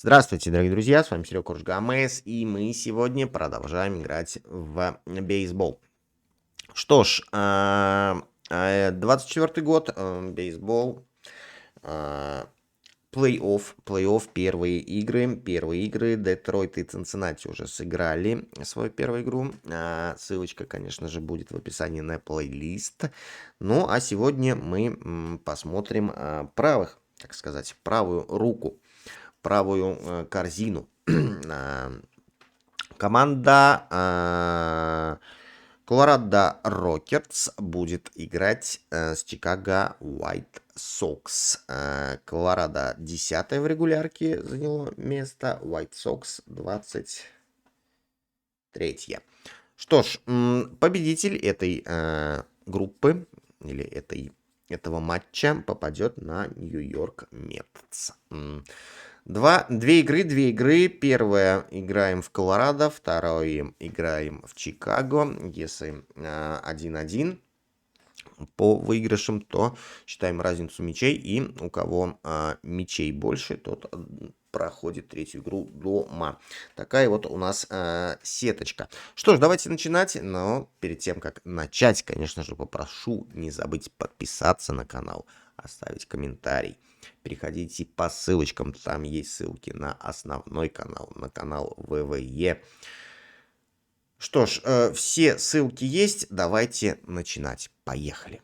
Здравствуйте, дорогие друзья, с вами WWEKorgeGames, и мы сегодня продолжаем играть в бейсбол. Что ж, 24 год, бейсбол, а, плей-офф, первые игры, Детройт и Цинциннати уже сыграли свою первую игру. Ссылочка, конечно же, будет в описании на плейлист. Ну, а сегодня мы посмотрим правых, так сказать, правую руку. Правую корзину. Команда Colorado ROCKIES будет играть с Chicago WHITE SOX. Colorado 10 в регулярке заняло место, WHITE SOX 23. Что ж, победитель этой группы или этого матча попадет на Нью-Йорк Метс. Две игры. Первая играем в Колорадо, вторую играем в Чикаго. Если 1-1 по выигрышам, то считаем разницу мячей. И у кого мячей больше, тот проходит третью игру дома. Такая вот у нас сеточка. Что ж, давайте начинать. Но перед тем, как начать, конечно же, попрошу не забыть подписаться на канал, оставить комментарий. Переходите по ссылочкам, там есть ссылки на основной канал, на канал ВВЕ. Что ж, все ссылки есть, давайте начинать. Поехали.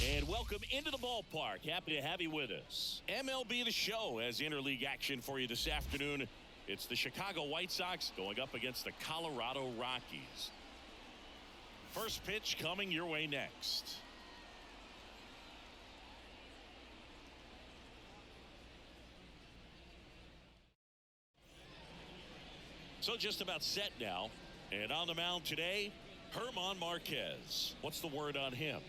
And welcome into the ballpark. Happy to have you with us. MLB The Show has interleague action for you this afternoon. It's the Chicago White Sox going up against the Colorado Rockies. First pitch coming your way next. So just about set now. And on the mound today, Germán Márquez. What's the word on him?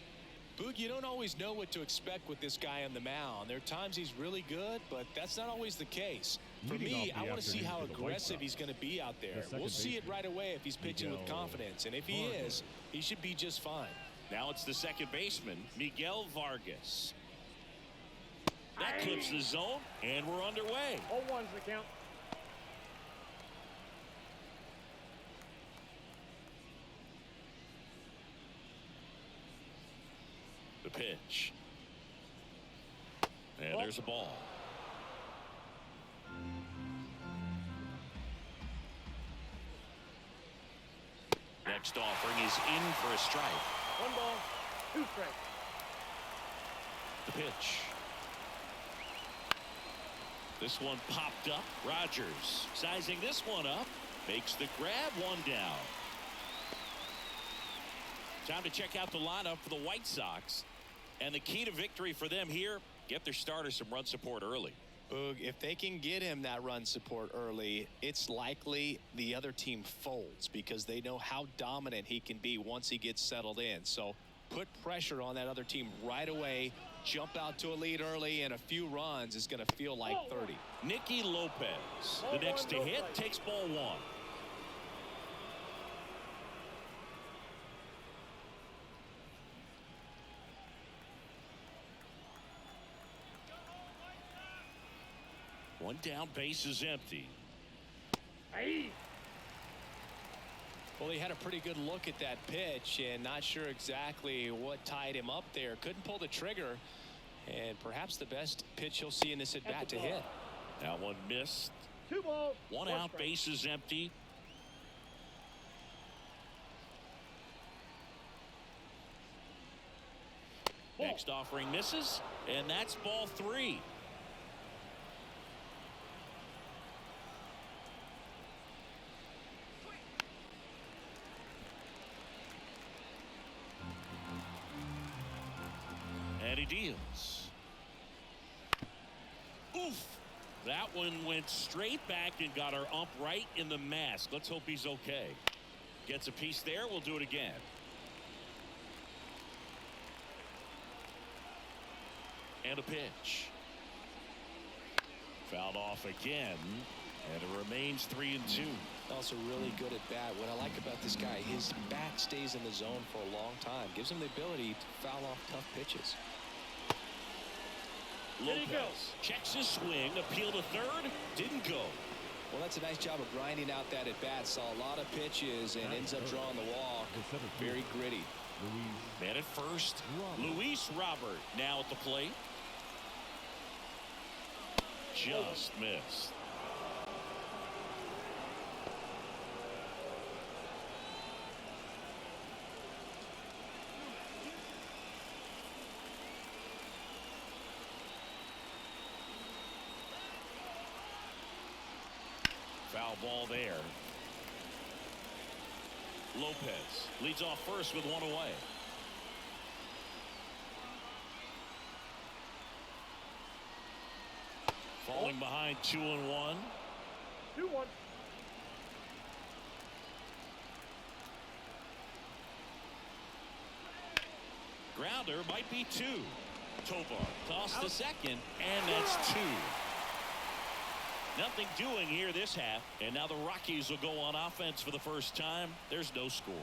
Boog, you don't always know what to expect with this guy on the mound. There are times he's really good, but that's not always the case. For me, I want to see how aggressive he's going to be out there. We'll see it right away if he's pitching with confidence. And if he is, he should be just fine. Now it's the second baseman, Miguel Vargas. That clips the zone, and we're underway. 0-1's the count. The pitch. And there's a ball. Next offering is in for a strike. 1 ball, 2 strikes. The pitch. This one popped up. Rogers sizing this one up. Makes the grab, 1 down. Time to check out the lineup for the White Sox. And the key to victory for them here, get their starter some run support early. Boog, if they can get him that run support early, it's likely the other team folds because they know how dominant he can be once he gets settled in. So put pressure on that other team right away. Jump out to a lead early, and a few runs is going to feel like 30. Nicky Lopez, the next to hit, takes ball 1. One down, base is empty. Hey. Well, he had a pretty good look at that pitch and not sure exactly what tied him up there. Couldn't pull the trigger, and perhaps the best pitch he'll see in this at-bat to hit. That one missed. 2 balls. 1 out, base is empty. Next offering misses, and that's ball 3. And he deals. Oof! That one went straight back and got our ump right in the mask. Let's hope he's okay. Gets a piece there. We'll do it again. And a pitch. Fouled off again. And it remains 3-2. Also really good at bat. What I like about this guy, his bat stays in the zone for a long time. Gives him the ability to foul off tough pitches. Lopez checks his swing. Appeal to third. Didn't go. Well, that's a nice job of grinding out that at bat. Saw a lot of pitches and ends up drawing the walk. Very gritty. Man at first. Luis Robert now at the plate. Just missed. Foul ball there. Lopez leads off first with one away. Falling behind 2-1. 2-1. Grounder might be two. Tovar tossed to second, and that's two. Nothing doing here this half, and now the Rockies will go on offense for the first time. There's no score.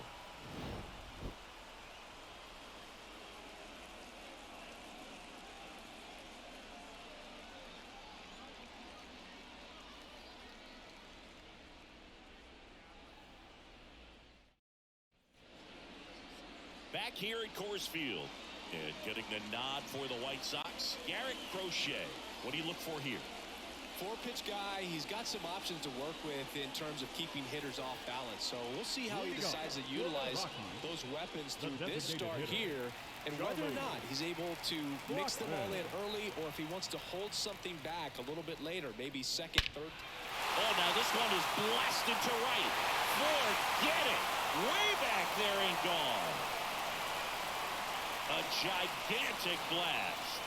Back here at Coors Field, and getting the nod for the White Sox, Garrett Crochet. What do you look for here? Four-pitch guy. He's got some options to work with in terms of keeping hitters off balance. So we'll see how he decides to utilize those weapons through this start here, and whether or not he's able to mix them all in early, or if he wants to hold something back a little bit later, maybe second, third. Oh, now this one is blasted to right. Forget it. Way back there and gone. A gigantic blast.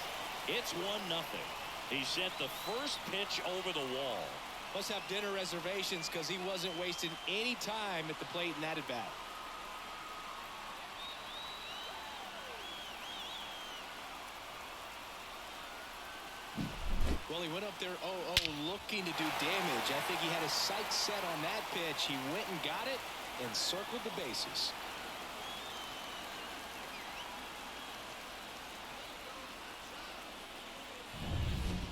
It's 1-0. He sent the first pitch over the wall. Must have dinner reservations because he wasn't wasting any time at the plate in that at bat. Well, he went up there 0-0 looking to do damage. I think he had his sights set on that pitch. He went and got it and circled the bases.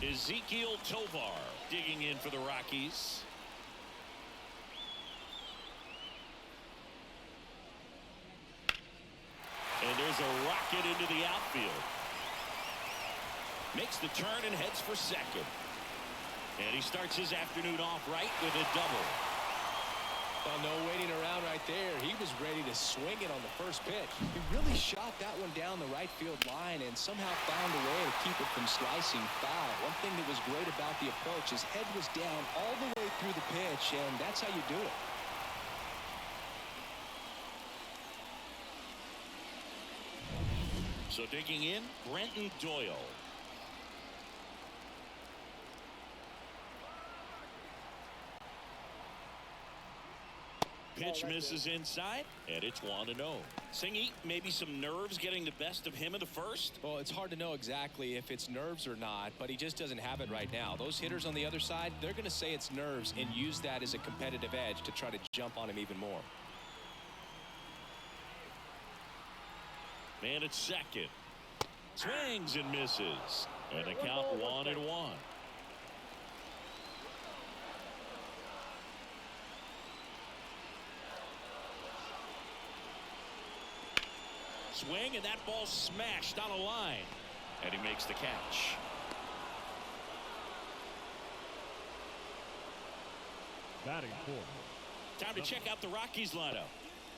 Ezekiel Tovar digging in for the Rockies. And there's a rocket into the outfield. Makes the turn and heads for second. And he starts his afternoon off right with a double. Well, no waiting around right there. He was ready to swing it on the first pitch. He really shot that one down the right field line and somehow found a way to keep it from slicing foul. One thing that was great about the approach, his head was down all the way through the pitch, and that's how you do it. So digging in, Brenton Doyle. Pitch misses inside, and it's 1-0. Singy, maybe some nerves getting the best of him in the first? Well, it's hard to know exactly if it's nerves or not, but he just doesn't have it right now. Those hitters on the other side, they're going to say it's nerves and use that as a competitive edge to try to jump on him even more. Man at second. Swings and misses. And the count 1-1. Swing, and that ball smashed on a line. And he makes the catch. Batting four. Time to check out the Rockies lineup.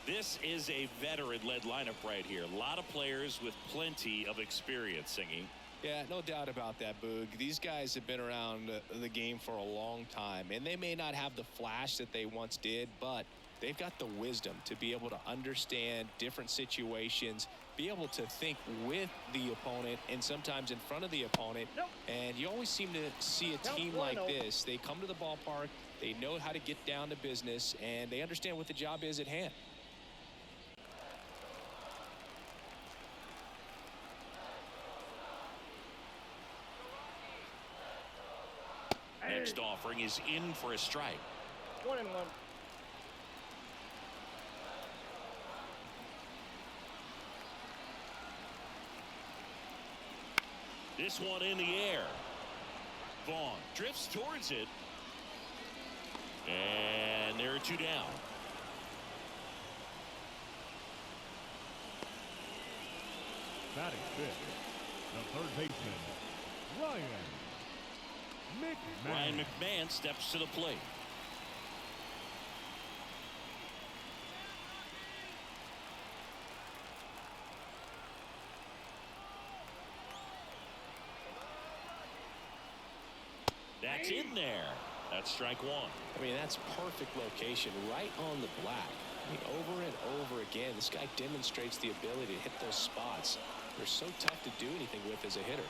This is a veteran-led lineup right here. A lot of players with plenty of experience, Singy. Yeah, no doubt about that, Boog. These guys have been around the game for a long time, and they may not have the flash that they once did, but they've got the wisdom to be able to understand different situations, be able to think with the opponent and sometimes in front of the opponent. And you always seem to see a team like this. They come to the ballpark, they know how to get down to business, and they understand what the job is at hand. Next offering is in for a strike. 1-1. This one in the air. Vaughn drifts towards it. And there are 2 down. Batting fifth, the third baseman, Ryan McMahon. Ryan McMahon steps to the plate. That's in there. That's strike 1. I mean, that's perfect location, right on the black. I mean, over and over again, this guy demonstrates the ability to hit those spots. They're so tough to do anything with as a hitter.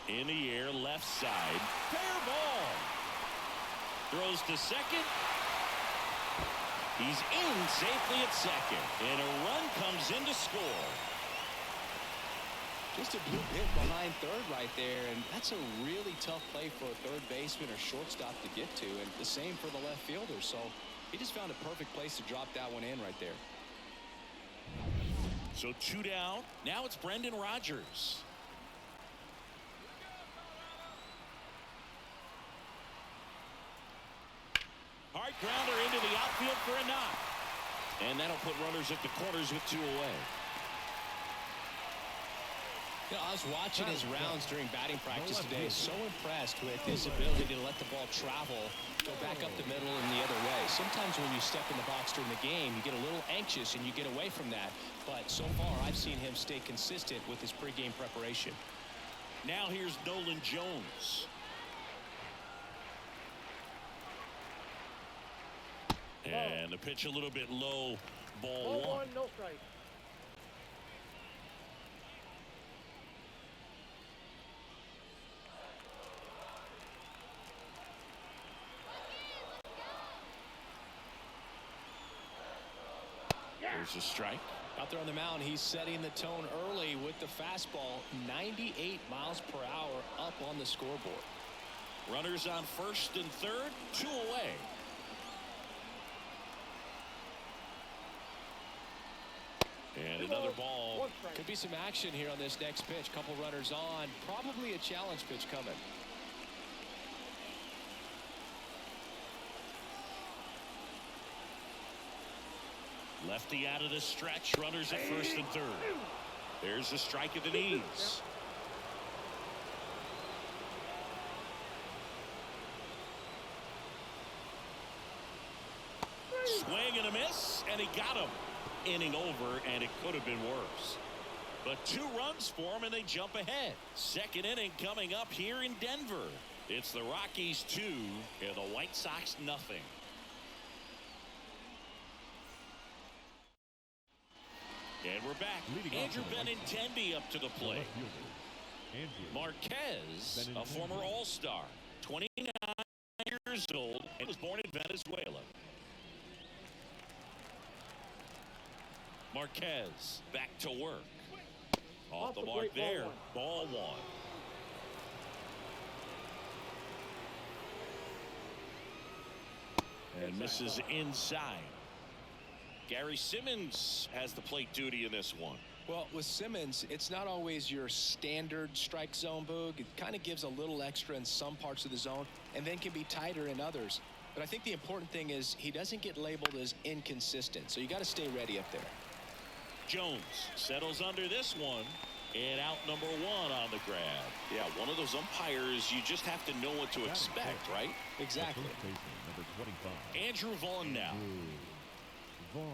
In the air, left side. Fair ball. Throws to second. He's in safely at second. And a run comes in to score. Just a blue hit behind third right there, and that's a really tough play for a third baseman or shortstop to get to, and the same for the left fielder. So he just found a perfect place to drop that one in right there. So 2 down. Now it's Brendan Rodgers. Hard grounder into the outfield for a knock. And that'll put runners at the corners with 2 away. You know, I was watching his rounds during batting practice today. So impressed with his ability to let the ball travel, go back up the middle and the other way. Sometimes when you step in the box during the game, you get a little anxious and you get away from that. But so far, I've seen him stay consistent with his pregame preparation. Now here's Nolan Jones. And the pitch a little bit low. Ball 1. No strike. There's a strike. Out there on the mound, he's setting the tone early with the fastball. 98 miles per hour up on the scoreboard. Runners on first and third, 2 away. And another ball. Could be some action here on this next pitch. Couple runners on. Probably a challenge pitch coming. Lefty out of the stretch. Runners at first and third. There's a strike at the knees. Swing and a miss, and he got him. Inning over, and it could have been worse. But 2 runs for him, and they jump ahead. Second inning coming up here in Denver. It's the Rockies 2 and the White Sox nothing. And we're back. Andrew Benintendi up to the plate. Marquez, a former All-Star, 29 years old, and was born in Venezuela. Marquez back to work. Off the mark there. Ball 1. And misses inside. Gary Simmons has the plate duty in this one. Well, with Simmons, it's not always your standard strike zone, Boog. It kind of gives a little extra in some parts of the zone and then can be tighter in others. But I think the important thing is he doesn't get labeled as inconsistent. So you got to stay ready up there. Jones settles under this one. And out number 1 on the grab. Yeah, one of those umpires, you just have to know what to expect, right? Exactly. Number 25. Andrew Vaughn now. Vaughn.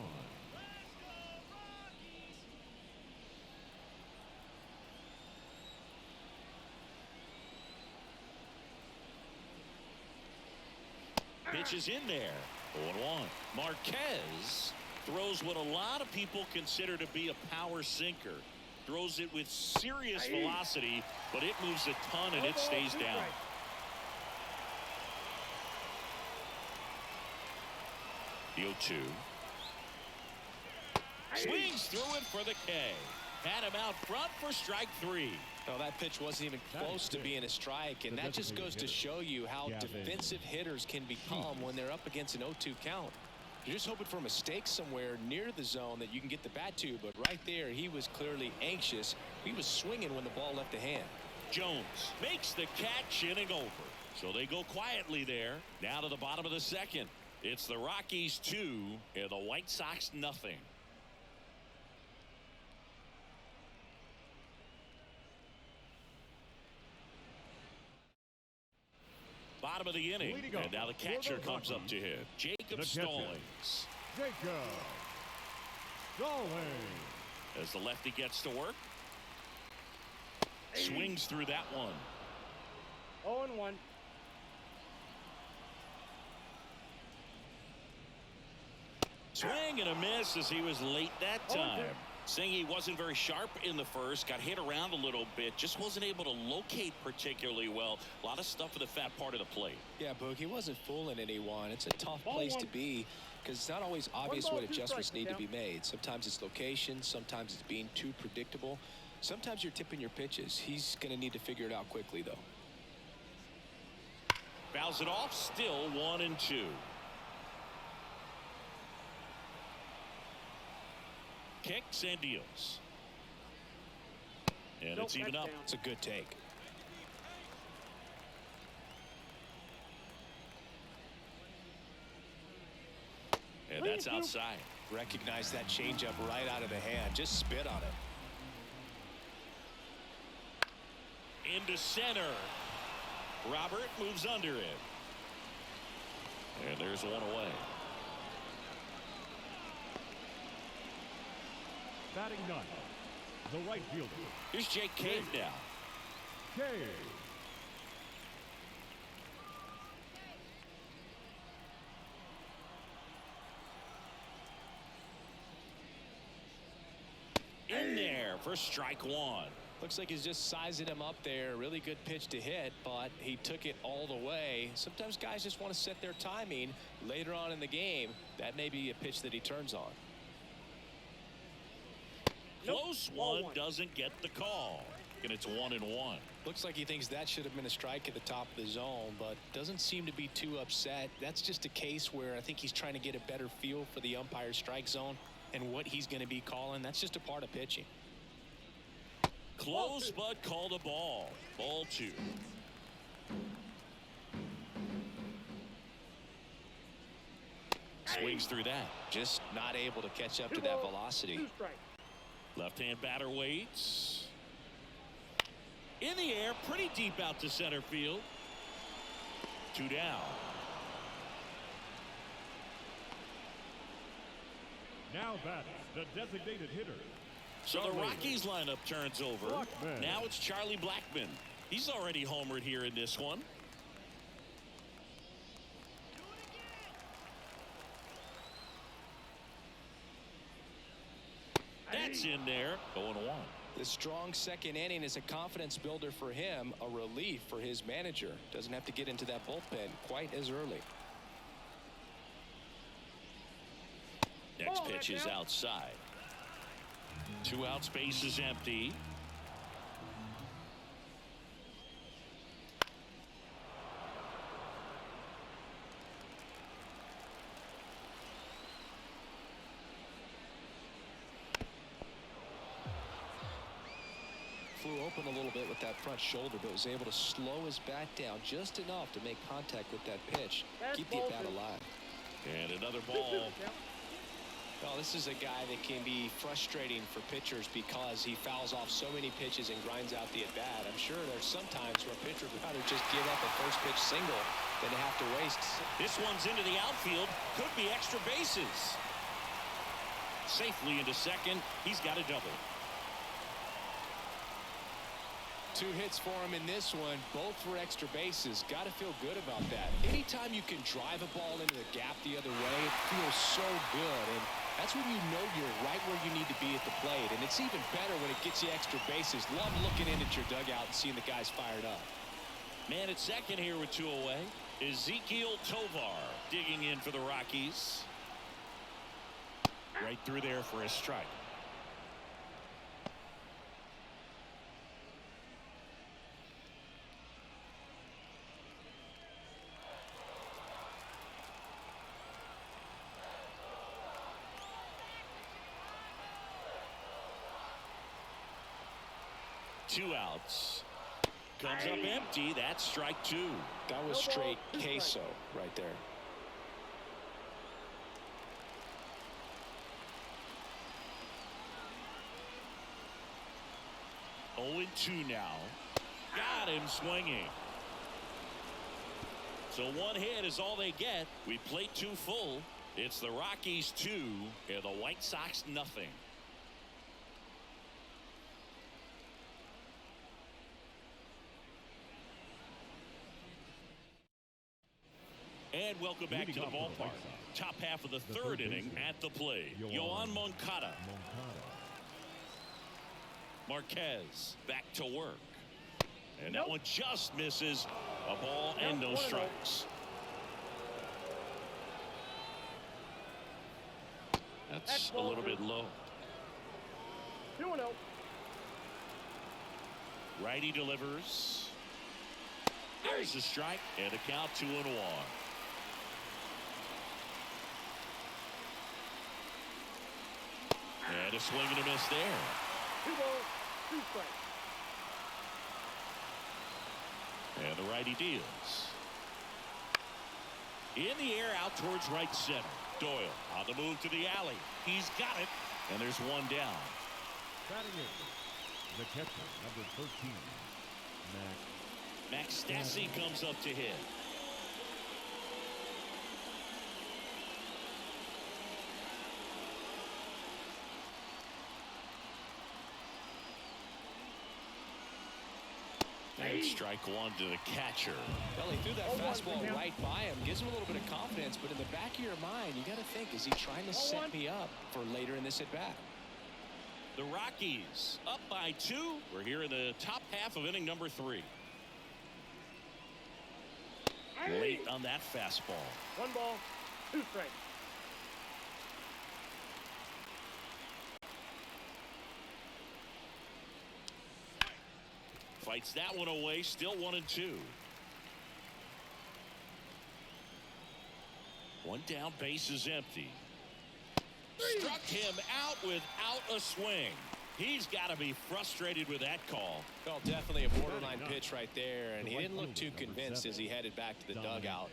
Pitch is in there. 0-1. Marquez throws what a lot of people consider to be a power sinker. Throws it with serious velocity, but it moves a ton and it stays down. The 0-2. Swings through it for the K. Had him out front for strike 3. Well, that pitch wasn't even close to being a strike, and that just goes to show you how defensive hitters can become when they're up against an 0-2 count. You're just hoping for a mistake somewhere near the zone that you can get the bat to, but right there, he was clearly anxious. He was swinging when the ball left the hand. Jones makes the catch, inning over. So they go quietly there. Now to the bottom of the second. It's the Rockies 2 and the White Sox nothing. Bottom of the inning, and now the catcher comes up to hit. Jacob Stallings. Jacob Stallings. As the lefty gets to work. Swings through that one. 0-1. Swing and a miss as he was late that time. Saying he wasn't very sharp in the first, got hit around a little bit, just wasn't able to locate particularly well. A lot of stuff for the fat part of the plate. Yeah, Boog, he wasn't fooling anyone. It's a tough place to be because it's not always obvious what adjustments need to be made. Sometimes it's location, sometimes it's being too predictable. Sometimes you're tipping your pitches. He's going to need to figure it out quickly, though. Fouls it off, still 1-2. Kicks and deals. And it's even up. It's a good take. And that's outside. Recognize that changeup right out of the hand. Just spit on it. Into center. Robert moves under it. And there's one away. Batting ninth, the right fielder. Here's Jake Cave now. Cave. In there for strike 1. Looks like he's just sizing him up there. Really good pitch to hit, but he took it all the way. Sometimes guys just want to set their timing later on in the game. That may be a pitch that he turns on. Close one, doesn't get the call. And it's 1-1. Looks like he thinks that should have been a strike at the top of the zone, but doesn't seem to be too upset. That's just a case where I think he's trying to get a better feel for the umpire's strike zone and what he's going to be calling. That's just a part of pitching. Close, but called a ball. Ball 2. Swings through that. Just not able to catch up to that velocity. Left-hand batter waits. In the air, pretty deep out to center field. 2 down. Now batting the designated hitter. So the Rockies lineup turns over. Blackman. Now it's Charlie Blackman. He's already homered here in this one. That's in there. 0-1. The strong second inning is a confidence builder for him, a relief for his manager. Doesn't have to get into that bullpen quite as early. Next pitch is outside. 2 outs, base is empty. Flew open a little bit with that front shoulder, but was able to slow his bat down just enough to make contact with that pitch. Keep the bat alive. And another ball. Well, this is a guy that can be frustrating for pitchers because he fouls off so many pitches and grinds out the at-bat. I'm sure there's some times where a pitcher would rather just give up a first pitch single than to have to waste. This one's into the outfield. Could be extra bases. Safely into second. He's got a double. 2 hits for him in this one, both for extra bases. Got to feel good about that. Anytime you can drive a ball into the gap the other way, it feels so good. And that's when you know you're right where you need to be at the plate. And it's even better when it gets you extra bases. Love looking in at your dugout and seeing the guys fired up. Man at second here with 2 away. Ezekiel Tovar digging in for the Rockies. Right through there for a strike. Two outs. Comes up empty. That's strike 2. That was straight queso right there. Oh, 2 now. Got him swinging. So 1 hit is all they get. We play 2 full. It's the Rockies 2 and the White Sox nothing. And welcome back to the ballpark. Top half of the third inning at the plate. Yoan Moncada. Marquez back to work. And that one just misses. A ball and no strikes. That's a little bit low. 2-0. Righty delivers. There's a strike and a count 2-1. And a swing and a miss there. 2 balls, 2 strikes. And the righty deals. In the air out towards right center. Doyle on the move to the alley. He's got it. And there's 1 down. Batting in, the catcher, number 13, Max Stassi comes up to hit. And strike 1 to the catcher. Well, he threw that fastball right by him. Gives him a little bit of confidence, but in the back of your mind, you got to think, is he trying to set me up for later in this at-bat? The Rockies up by 2. We're here in the top half of inning number 3. Late on that fastball. 1 ball, 2 strikes. Fights that one away. Still 1-2. 1 down. Base is empty. Struck him out without a swing. He's got to be frustrated with that call. Well, definitely a borderline pitch right there, and he didn't look too convinced as he headed back to the dugout.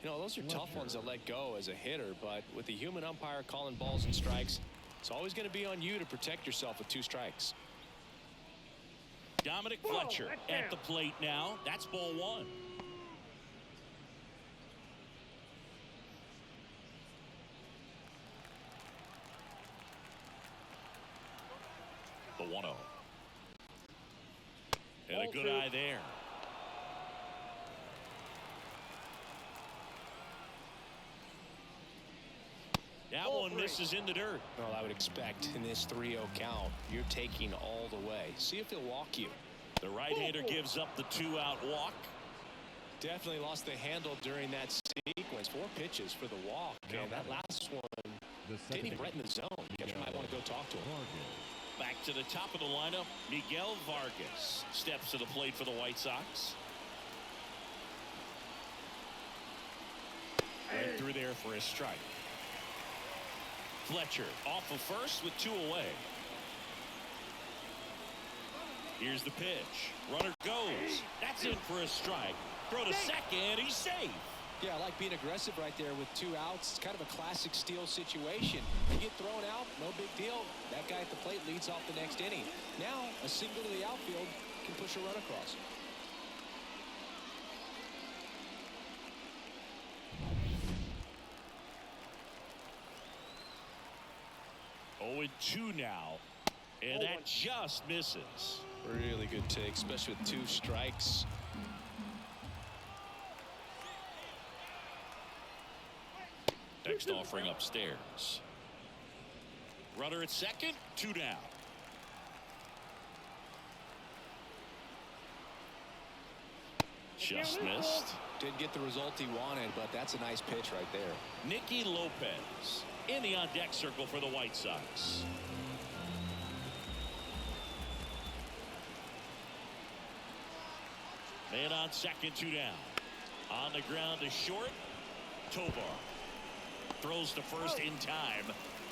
You know, those are tough ones to let go as a hitter, but with the human umpire calling balls and strikes, it's always going to be on you to protect yourself with 2 strikes. Dominic Fletcher at the plate now. That's ball 1. The 1-0. And a good eye there. That one misses in the dirt. Well, I would expect in this 3-0 count, you're taking all the way. See if he'll walk you. The right-hander gives up the 2-out walk. Definitely lost the handle during that sequence. 4 pitches for the walk. And that last one didn't even right in the zone. You might want to go talk to him. Back to the top of the lineup, Miguel Vargas steps to the plate for the White Sox. Right through there for a strike. Fletcher off of first with 2 away. Here's the pitch. Runner goes. That's in for a strike. Throw to second. He's safe. Yeah, I like being aggressive right there with 2 outs. It's kind of a classic steal situation. You get thrown out, no big deal. That guy at the plate leads off the next inning. Now, a single to the outfield can push a run across. Oh, 2 now. And that just misses. Really good take, especially with 2 strikes. Next offering upstairs. Runner at second, 2 down. Just missed. Didn't get the result he wanted, but that's a nice pitch right there. Nicky Lopez in the on-deck circle for the White Sox. Man on second, 2 down. On the ground is short. Tovar throws to first in time,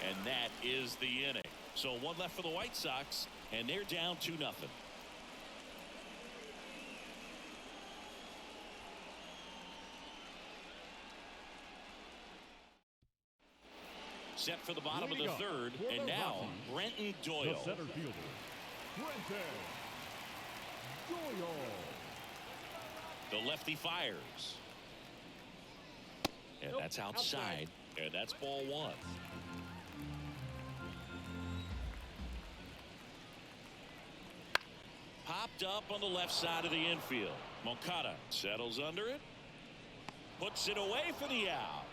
and that is the inning. So 1 left for the White Sox, and they're down 2-0. Set for the bottom of the third, and now Brenton The Doyle. center fielder, Brenton Doyle. The lefty fires. And that's outside. And that's ball 1. Popped up on the left side of the infield. Moncada settles under it. Puts it away for the out.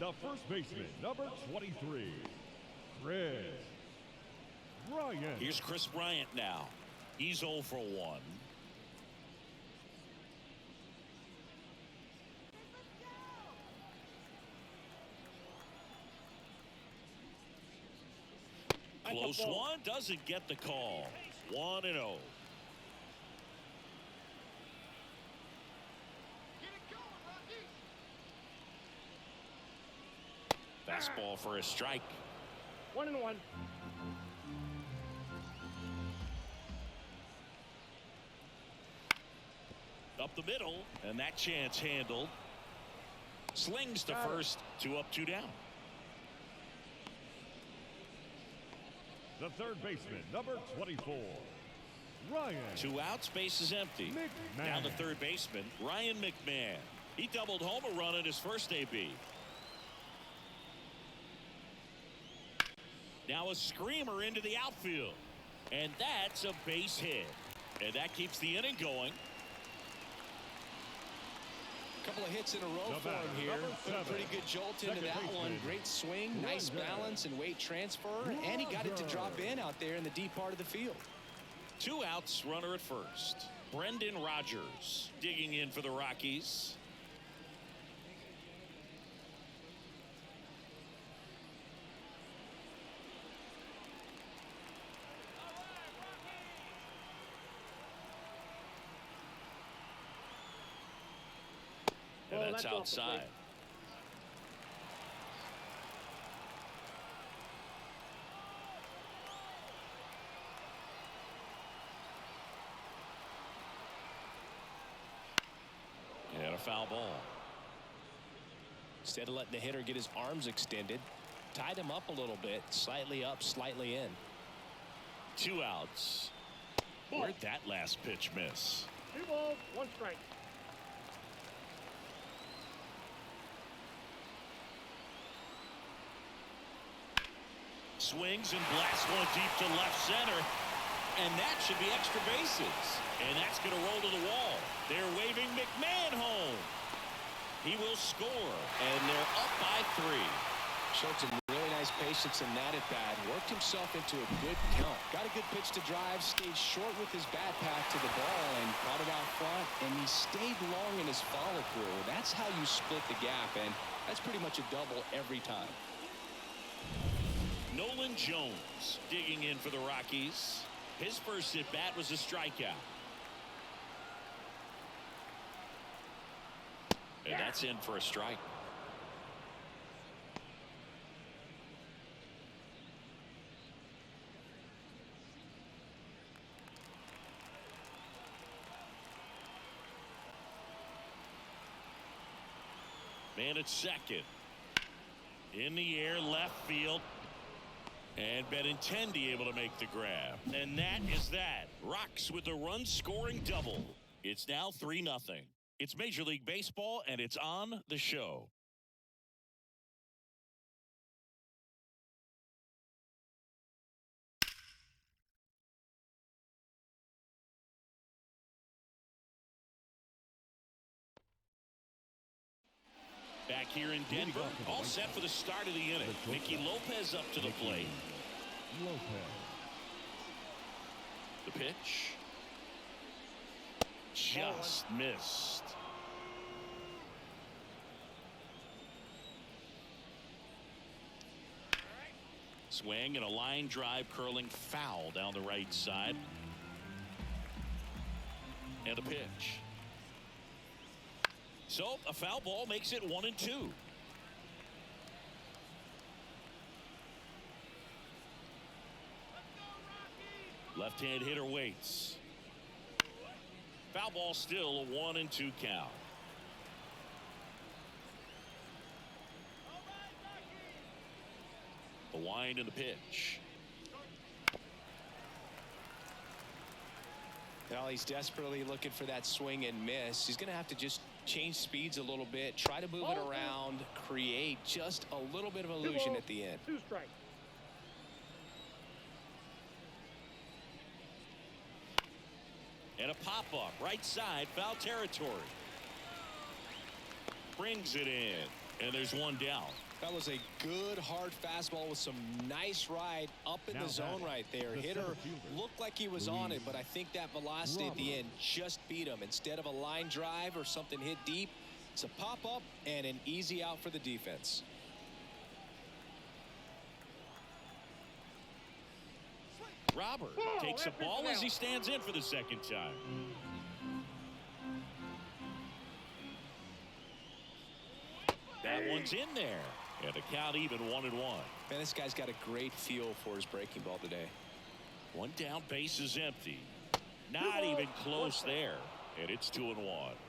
The first baseman, number 23, Chris Bryant. Here's Chris Bryant now. He's 0 for 1. Close one, doesn't get the call. 1-0. Fastball for a strike. 1-1. Up the middle, and that chance handled. Slings to first, 2 up, 2 down. The third baseman, number 24, Ryan. 2 outs, base is empty. McMahon. Now the third baseman, Ryan McMahon. He doubled home a run in his first AB. Now a screamer into the outfield. And that's a base hit. And that keeps the inning going. Couple of hits in a row for him here. Put a pretty good jolt into that one. Great swing, nice balance and weight transfer, and he got it to drop in out there in the deep part of the field. 2 outs, runner at first. Brendan Rodgers digging in for the Rockies. And that's outside. And a foul ball. Instead of letting the hitter get his arms extended, tied him up a little bit, slightly up, slightly in. 2 outs. Where'd that last pitch miss? 2 balls, 1 strike. Swings and blasts one deep to left center. And that should be extra bases. And that's going to roll to the wall. They're waving McMahon home. He will score. And they're up by 3. Showed some really nice patience in that at bat. Worked himself into a good count. Got a good pitch to drive. Stayed short with his bat path to the ball and caught it out front. And he stayed long in his follow through. That's how you split the gap. And that's pretty much a double every time. Nolan Jones digging in for the Rockies. His first at bat was a strikeout. And that's in for a strike. Man at second. In the air, left field. And Benintendi able to make the grab. And that is that. Rocks with a run-scoring double. It's now 3-0. It's Major League Baseball, and it's on the show. here in Denver. All set for the start of the inning. Nicky Lopez up to the plate. Lopez. The pitch. Just missed. Swing and a line drive curling foul down the right side. And a pitch. So a foul ball makes it 1-2. Left-hand hitter waits. Foul ball, still a 1-2 count. The wind and the pitch. Well, he's desperately looking for that swing and miss. He's going to have to just change speeds a little bit, try to move it around, create just a little bit of illusion at the end. 2 strikes. And a pop-up, right side, foul territory. Brings it in, and there's one down. That was a good, hard fastball with some nice ride up in the zone right there. Hitter looked like he was on it, but I think that velocity at the end just beat him. Instead of a line drive or something hit deep, it's a pop-up and an easy out for the defense. Robert takes a ball as he stands in for the second time. That one's in there. And the count even 1-1. Man, this guy's got a great feel for his breaking ball today. One down, base is empty. Not even close there. And it's 2-1.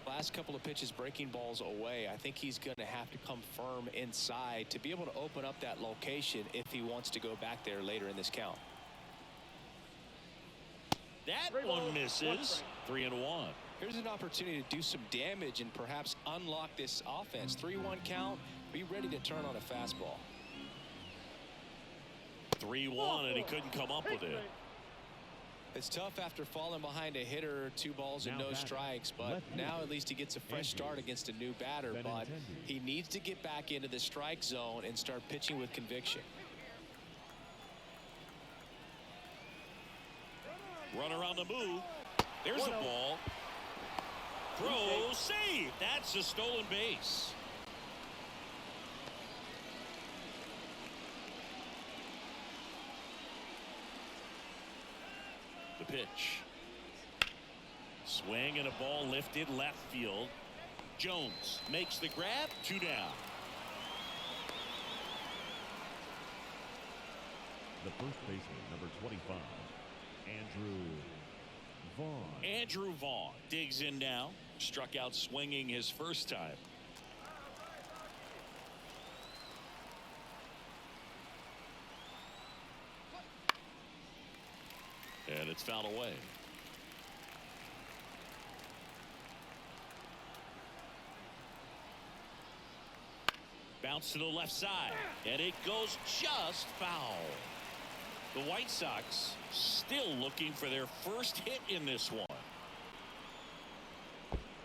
Last couple of pitches breaking balls away. I think he's going to have to come firm inside to be able to open up that location if he wants to go back there later in this count. That one misses. 3-1. Here's an opportunity to do some damage and perhaps unlock this offense. 3-1 count. Be ready to turn on a fastball. 3-1, and he couldn't come up with it. It's tough after falling behind a hitter, 2 balls and no strikes, but now at least he gets a fresh start against a new batter. But he needs to get back into the strike zone and start pitching with conviction. Runner on the move. There's the ball. Throw, save. That's a stolen base. The pitch. Swing and a ball lifted left field. Jones makes the grab. 2 down. The first baseman, number 25, Andrew Vaughn. Andrew Vaughn digs in now. Struck out swinging his first time. And it's fouled away. Bounce to the left side, and it goes just foul. The White Sox still looking for their first hit in this one.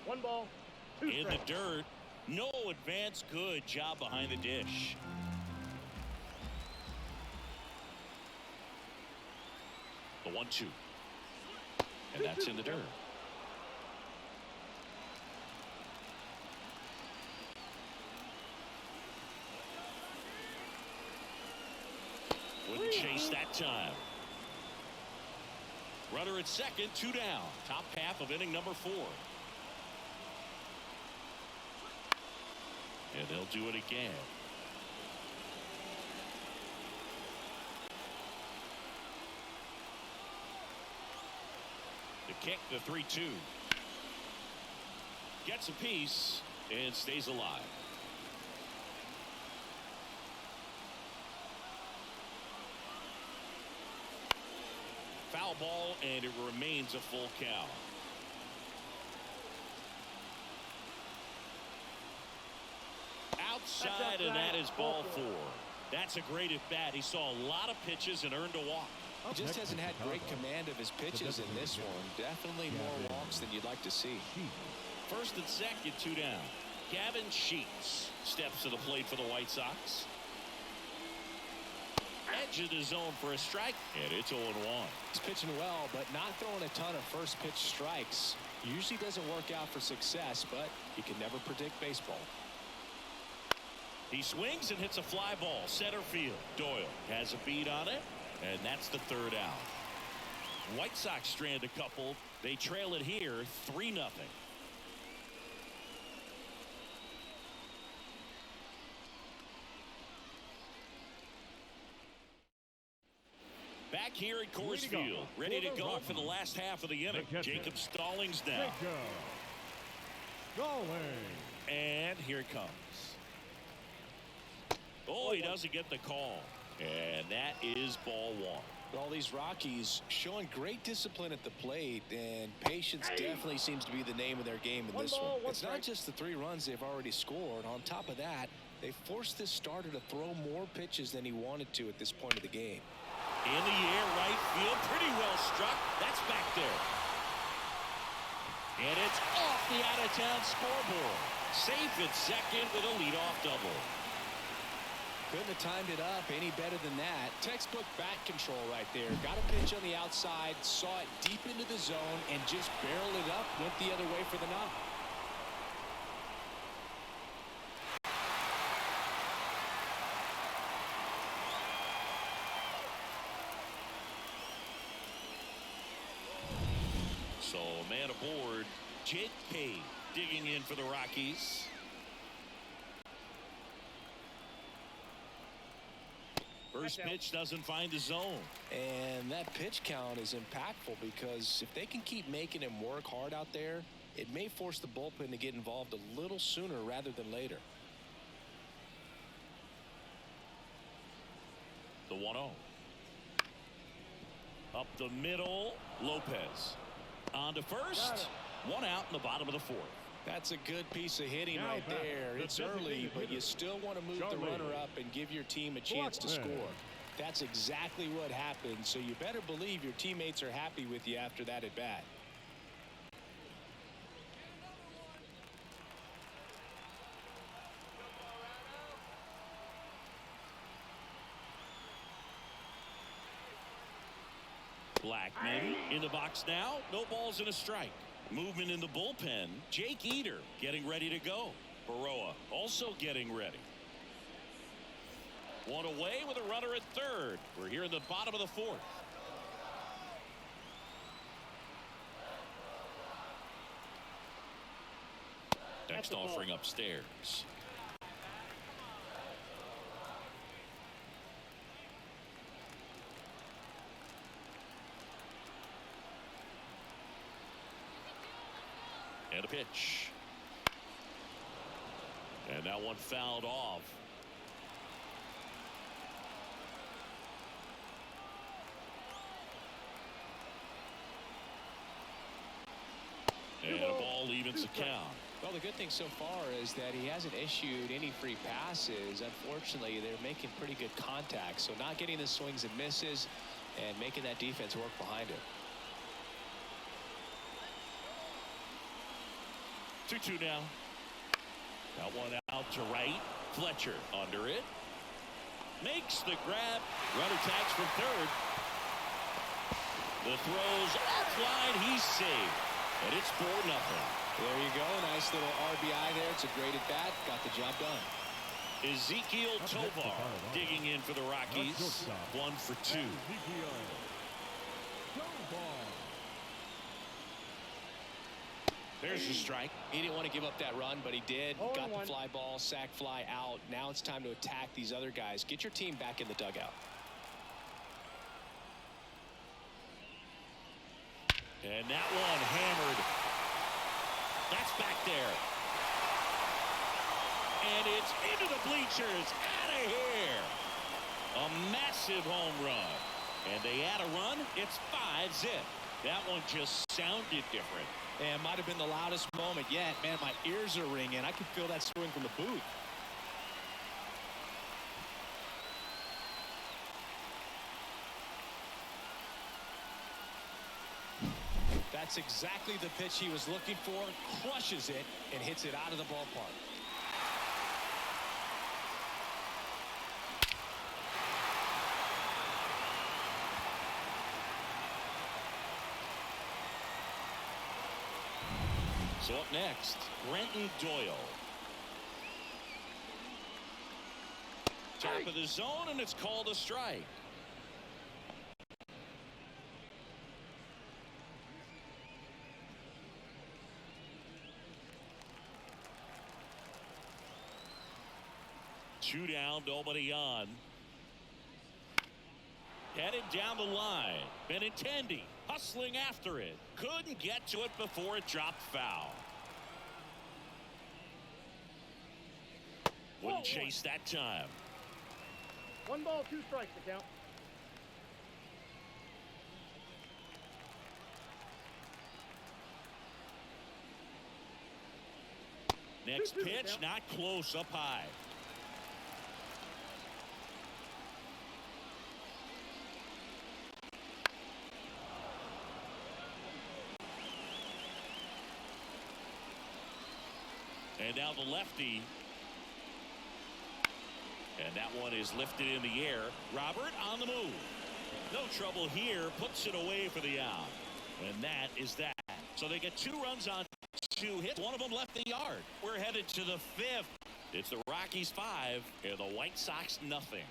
1 ball, 2 In strikes. the dirt, no advance. Good job behind the dish. The 1-2. And that's in the dirt. Wouldn't chase that time. Runner at second, 2 down. Top half of inning number 4. And they'll do it again. The kick, the 3-2. Gets a piece and stays alive. Foul ball, and it remains a full count. Outside, and that is ball 4. That's a great at bat. He saw a lot of pitches and earned a walk. He just hasn't had great command of his pitches in this one. Definitely more walks than you'd like to see. First and second, 2 down. Gavin Sheets steps to the plate for the White Sox. Edge of the zone for a strike, and it's 0-1. He's pitching well, but not throwing a ton of first pitch strikes. Usually doesn't work out for success, but you can never predict baseball. He swings and hits a fly ball center field. Doyle has a beat on it, and that's the third out. White Sox strand a couple. They trail it here 3-0. Back here at Coors Field, ready to go for the last half of the inning. Jacob Stallings now. And here it comes. Oh, he doesn't get the call. And that is ball one. All these Rockies showing great discipline at the plate, and patience definitely seems to be the name of their game in this one. It's not just the 3 runs they've already scored. On top of that, they forced this starter to throw more pitches than he wanted to at this point of the game. In the air, right field, pretty well struck. That's back there. And it's off the out-of-town scoreboard. Safe at second with a leadoff double. Couldn't have timed it up any better than that. Textbook bat control right there. Got a pitch on the outside, saw it deep into the zone, and just barreled it up, went the other way for the knock. So, man aboard, Jake Cave digging in for the Rockies. First pitch doesn't find the zone. And that pitch count is impactful because if they can keep making him work hard out there, it may force the bullpen to get involved a little sooner rather than later. The 1-0. Up the middle, Lopez. On to first. 1 out in the bottom of the 4th. That's a good piece of hitting right there. It's early, but you still want to move the runner up and give your team a chance to score. That's exactly what happened, so you better believe your teammates are happy with you after that at bat. Blackman in the box now. No balls and a strike. Movement in the bullpen. Jake Eater getting ready to go. Baroa also getting ready. One away with a runner at third. We're here in the bottom of the 4th. Next offering upstairs. And a pitch. And that one fouled off. And a ball evens the count. Well, the good thing so far is that he hasn't issued any free passes. Unfortunately, they're making pretty good contact. So not getting the swings and misses and making that defense work behind it. 2-2 now. That one out to right. Fletcher under it. Makes the grab. Runner tags from third. The throw's offline. He's saved. And it's 4-0. There you go. Nice little RBI there. It's a great at bat. Got the job done. Ezekiel Tovar digging in for the Rockies. 1 for 2. There's the strike. He didn't want to give up that run, but he did. Got the fly ball, sack fly out. Now it's time to attack these other guys. Get your team back in the dugout. And that one hammered. That's back there. And it's into the bleachers. Out of here. A massive home run. And they add a run. It's 5-zip. That one just sounded different. And might have been the loudest moment yet. Man, my ears are ringing. I can feel that swing from the booth. That's exactly the pitch he was looking for. Crushes it and hits it out of the ballpark. So up next, Brenton Doyle. Top of the zone, and it's called a strike. Two down, nobody on. Headed down the line. Benintendi hustling after it. Couldn't get to it before it dropped foul. Wouldn't chase that time. 1 ball, 2 strikes to count. Next pitch, not close, up high. And now the lefty. And that one is lifted in the air. Robert on the move. No trouble here. Puts it away for the out. And that is that. So they get 2 runs on 2 hits. One of them left the yard. We're headed to the 5th. It's the Rockies 5 and the White Sox nothing.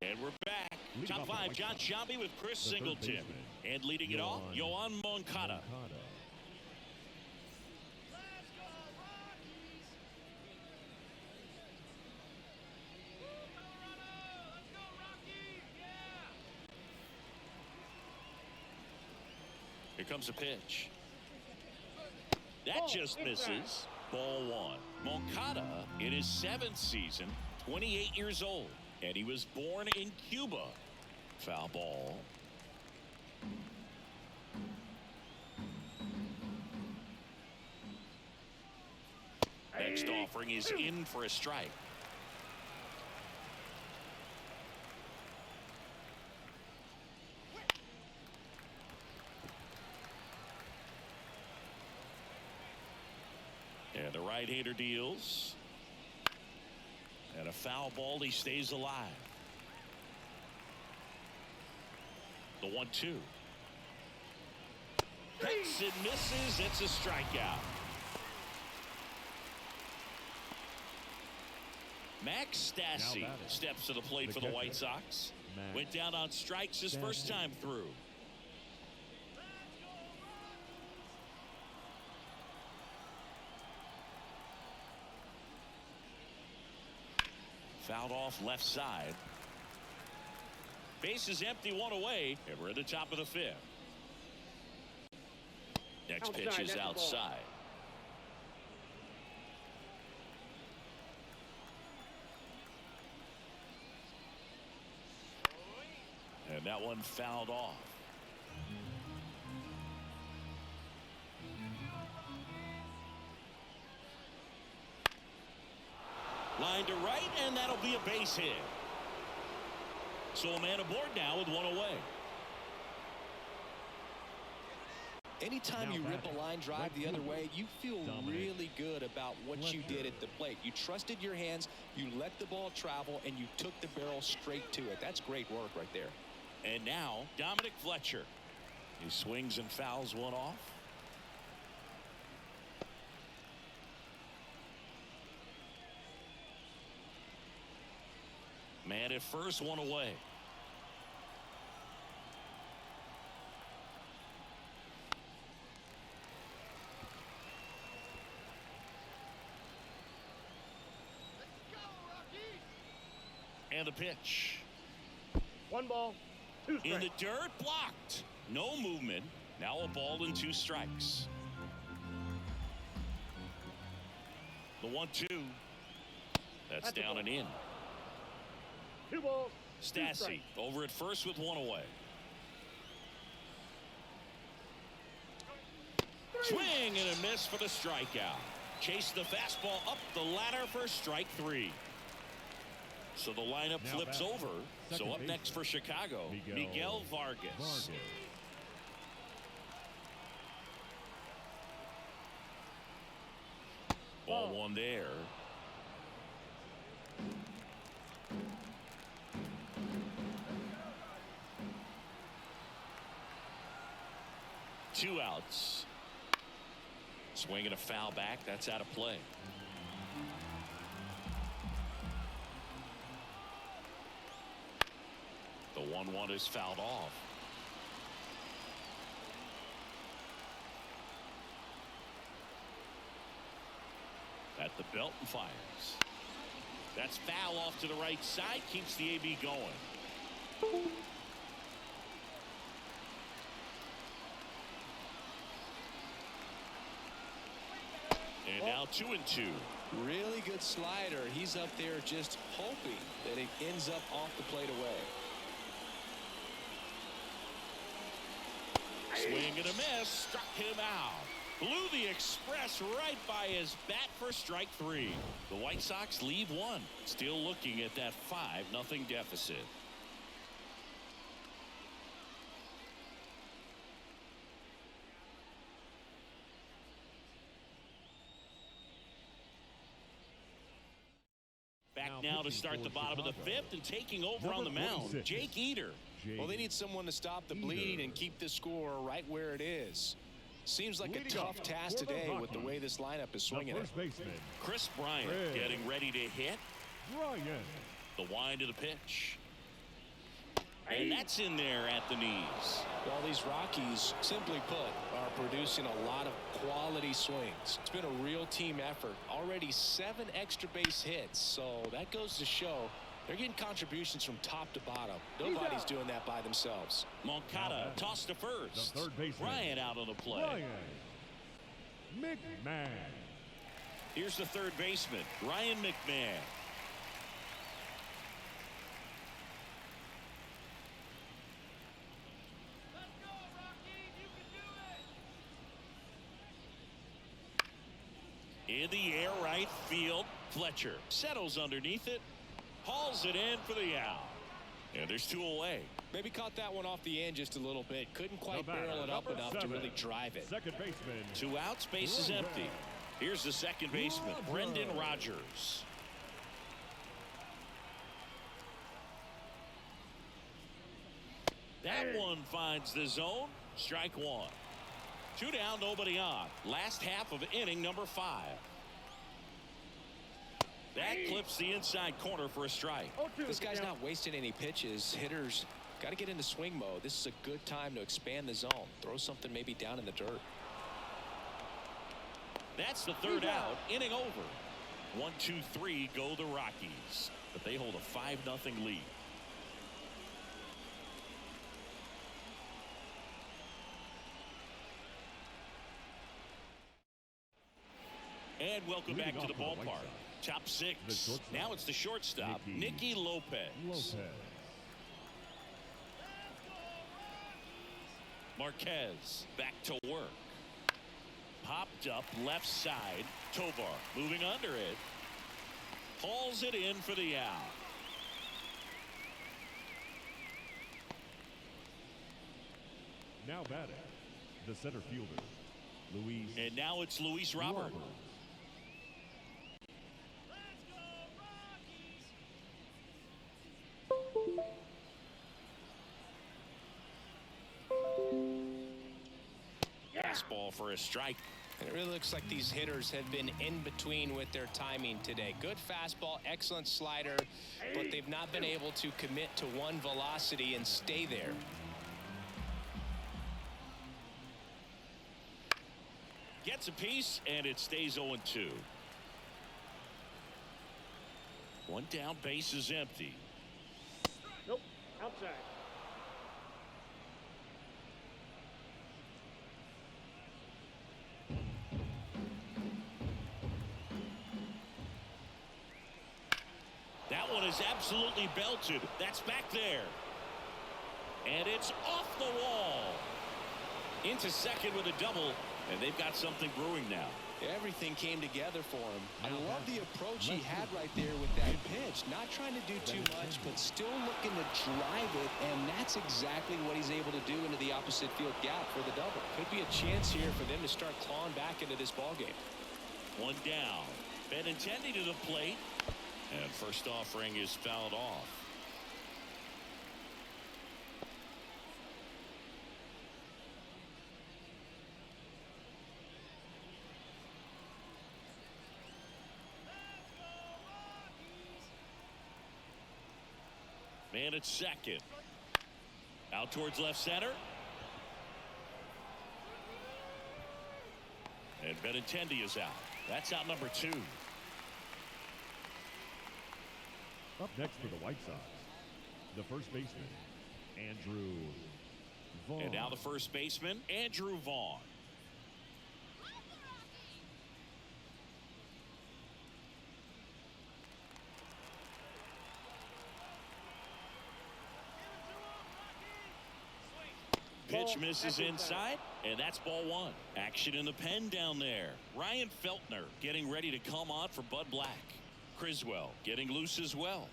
And we're back. Top 5, John Sciambi with Chris Singleton. And leading it off, Yoan Moncada. Here comes a pitch. That just misses. Ball 1. Moncada in his 7th season, 28 years old. And he was born in Cuba. Foul ball. Next offering is in for a strike. And the right-hander deals. And a foul ball, he stays alive. The 1-2. Hits and misses. It's a strikeout. Max Stassi steps to the plate for the White Sox. Went down on strikes his first time through. Fouled off left side. Base is empty, 1 away, and we're at the top of the 5th. Next pitch is outside. And that one fouled off. Line to right, and that'll be a base hit. So a man aboard now with 1 away. Anytime you rip a line drive the other way, you feel really good about what you did at the plate. You trusted your hands, you let the ball travel, and you took the barrel straight to it. That's great work right there. And now, Dominic Fletcher. He swings and fouls one off. Man at first, 1 away. And the pitch. 1 ball, 2 strikes. In the dirt, blocked. No movement. Now a ball and 2 strikes. The 1-2. That's down and in. 2 balls, 2 Stassi strikes. over at first with 1 away. Swing and a miss for the strikeout. Chase the fastball up the ladder for strike 3. So the lineup flips over. So up next for Chicago, Miguel Vargas. Ball 1 there. 2 outs. Swinging a foul back. That's out of play. The 1-1 is fouled off. At the belt and fires. That's foul off to the right side. Keeps the AB going. And now 2-2. Really good slider. He's up there just hoping that it ends up off the plate away. Swing and a miss. Struck him out. Blew the express right by his bat for strike 3. The White Sox lead 1. Still looking at that 5-0 deficit. Back now to start the bottom of the 5th and taking over on the mound, Jake Eater. Well, they need someone to stop the bleeding and keep the score right where it is. Seems like a tough task today with the way this lineup is swinging it. Chris Bryant getting ready to hit. The wind of the pitch. And that's in there at the knees. Well, these Rockies, simply put, are producing a lot of quality swings. It's been a real team effort. Already 7 extra base hits, so that goes to show they're getting contributions from top to bottom. Nobody's doing that by themselves. Moncada tossed to first. The third baseman. Bryant out on the play. Ryan McMahon. Here's the third baseman, Ryan McMahon. In the air, right field. Fletcher settles underneath it. Hauls it in for the out. And there's 2 away. Maybe caught that one off the end just a little bit. Couldn't quite barrel it up enough to really drive it. Second baseman. 2 outs, base is empty. Here's the second baseman, Brendan Rodgers. That one finds the zone. Strike 1. 2 down, nobody on. Last half of inning number 5. That clips the inside corner for a strike. This guy's not wasting any pitches. Hitters got to get into swing mode. This is a good time to expand the zone. Throw something maybe down in the dirt. That's the 3rd out. Inning over. 1, 2, 3 go the Rockies. But they hold a 5-0 lead. And welcome back to the ballpark. Top 6. Now it's the shortstop, Nicky Lopez. Marquez back to work. Popped up left side. Tovar moving under it. Hauls it in for the out. Now batting, the center fielder, Luis. And now it's Luis Robert. Fastball for a strike. And it really looks like these hitters have been in between with their timing today. Good fastball, excellent slider, but they've not been able to commit to one velocity and stay there. Gets a piece, and it stays 0-2. 1 down, base is empty. Nope, outside. That one is absolutely belted. That's back there. And it's off the wall. Into second with a double, and they've got something brewing now. Everything came together for him. I love the approach he had right there with that pitch. Not trying to do too much, but still looking to drive it, and that's exactly what he's able to do into the opposite field gap for the double. Could be a chance here for them to start clawing back into this ballgame. 1 down. Benintendi to the plate. And first offering is fouled off. And it's second. Out towards left center. And Benintendi is out. That's out number 2. Up next for the White Sox, the first baseman, Andrew Vaughn. And now the first baseman, Andrew Vaughn. Pitch misses inside, and that's ball 1. Action in the pen down there. Ryan Feltner getting ready to come on for Bud Black. Criswell getting loose as well.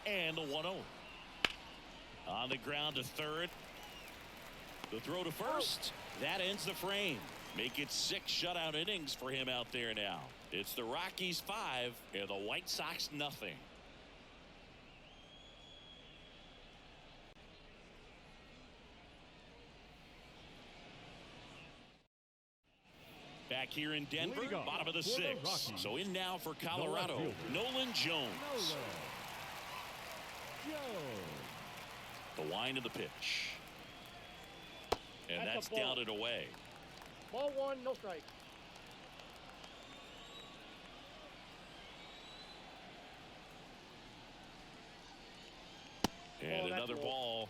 And the 1-0. On the ground to third. The throw to first. That ends the frame. Make it 6 shutout innings for him out there now. It's the Rockies 5 and the White Sox nothing. Back here in Denver, bottom of the 6th. So in now for Colorado, Nolan Jones. The wind of the pitch. And that's down and away. Ball 1, no strike. And another ball.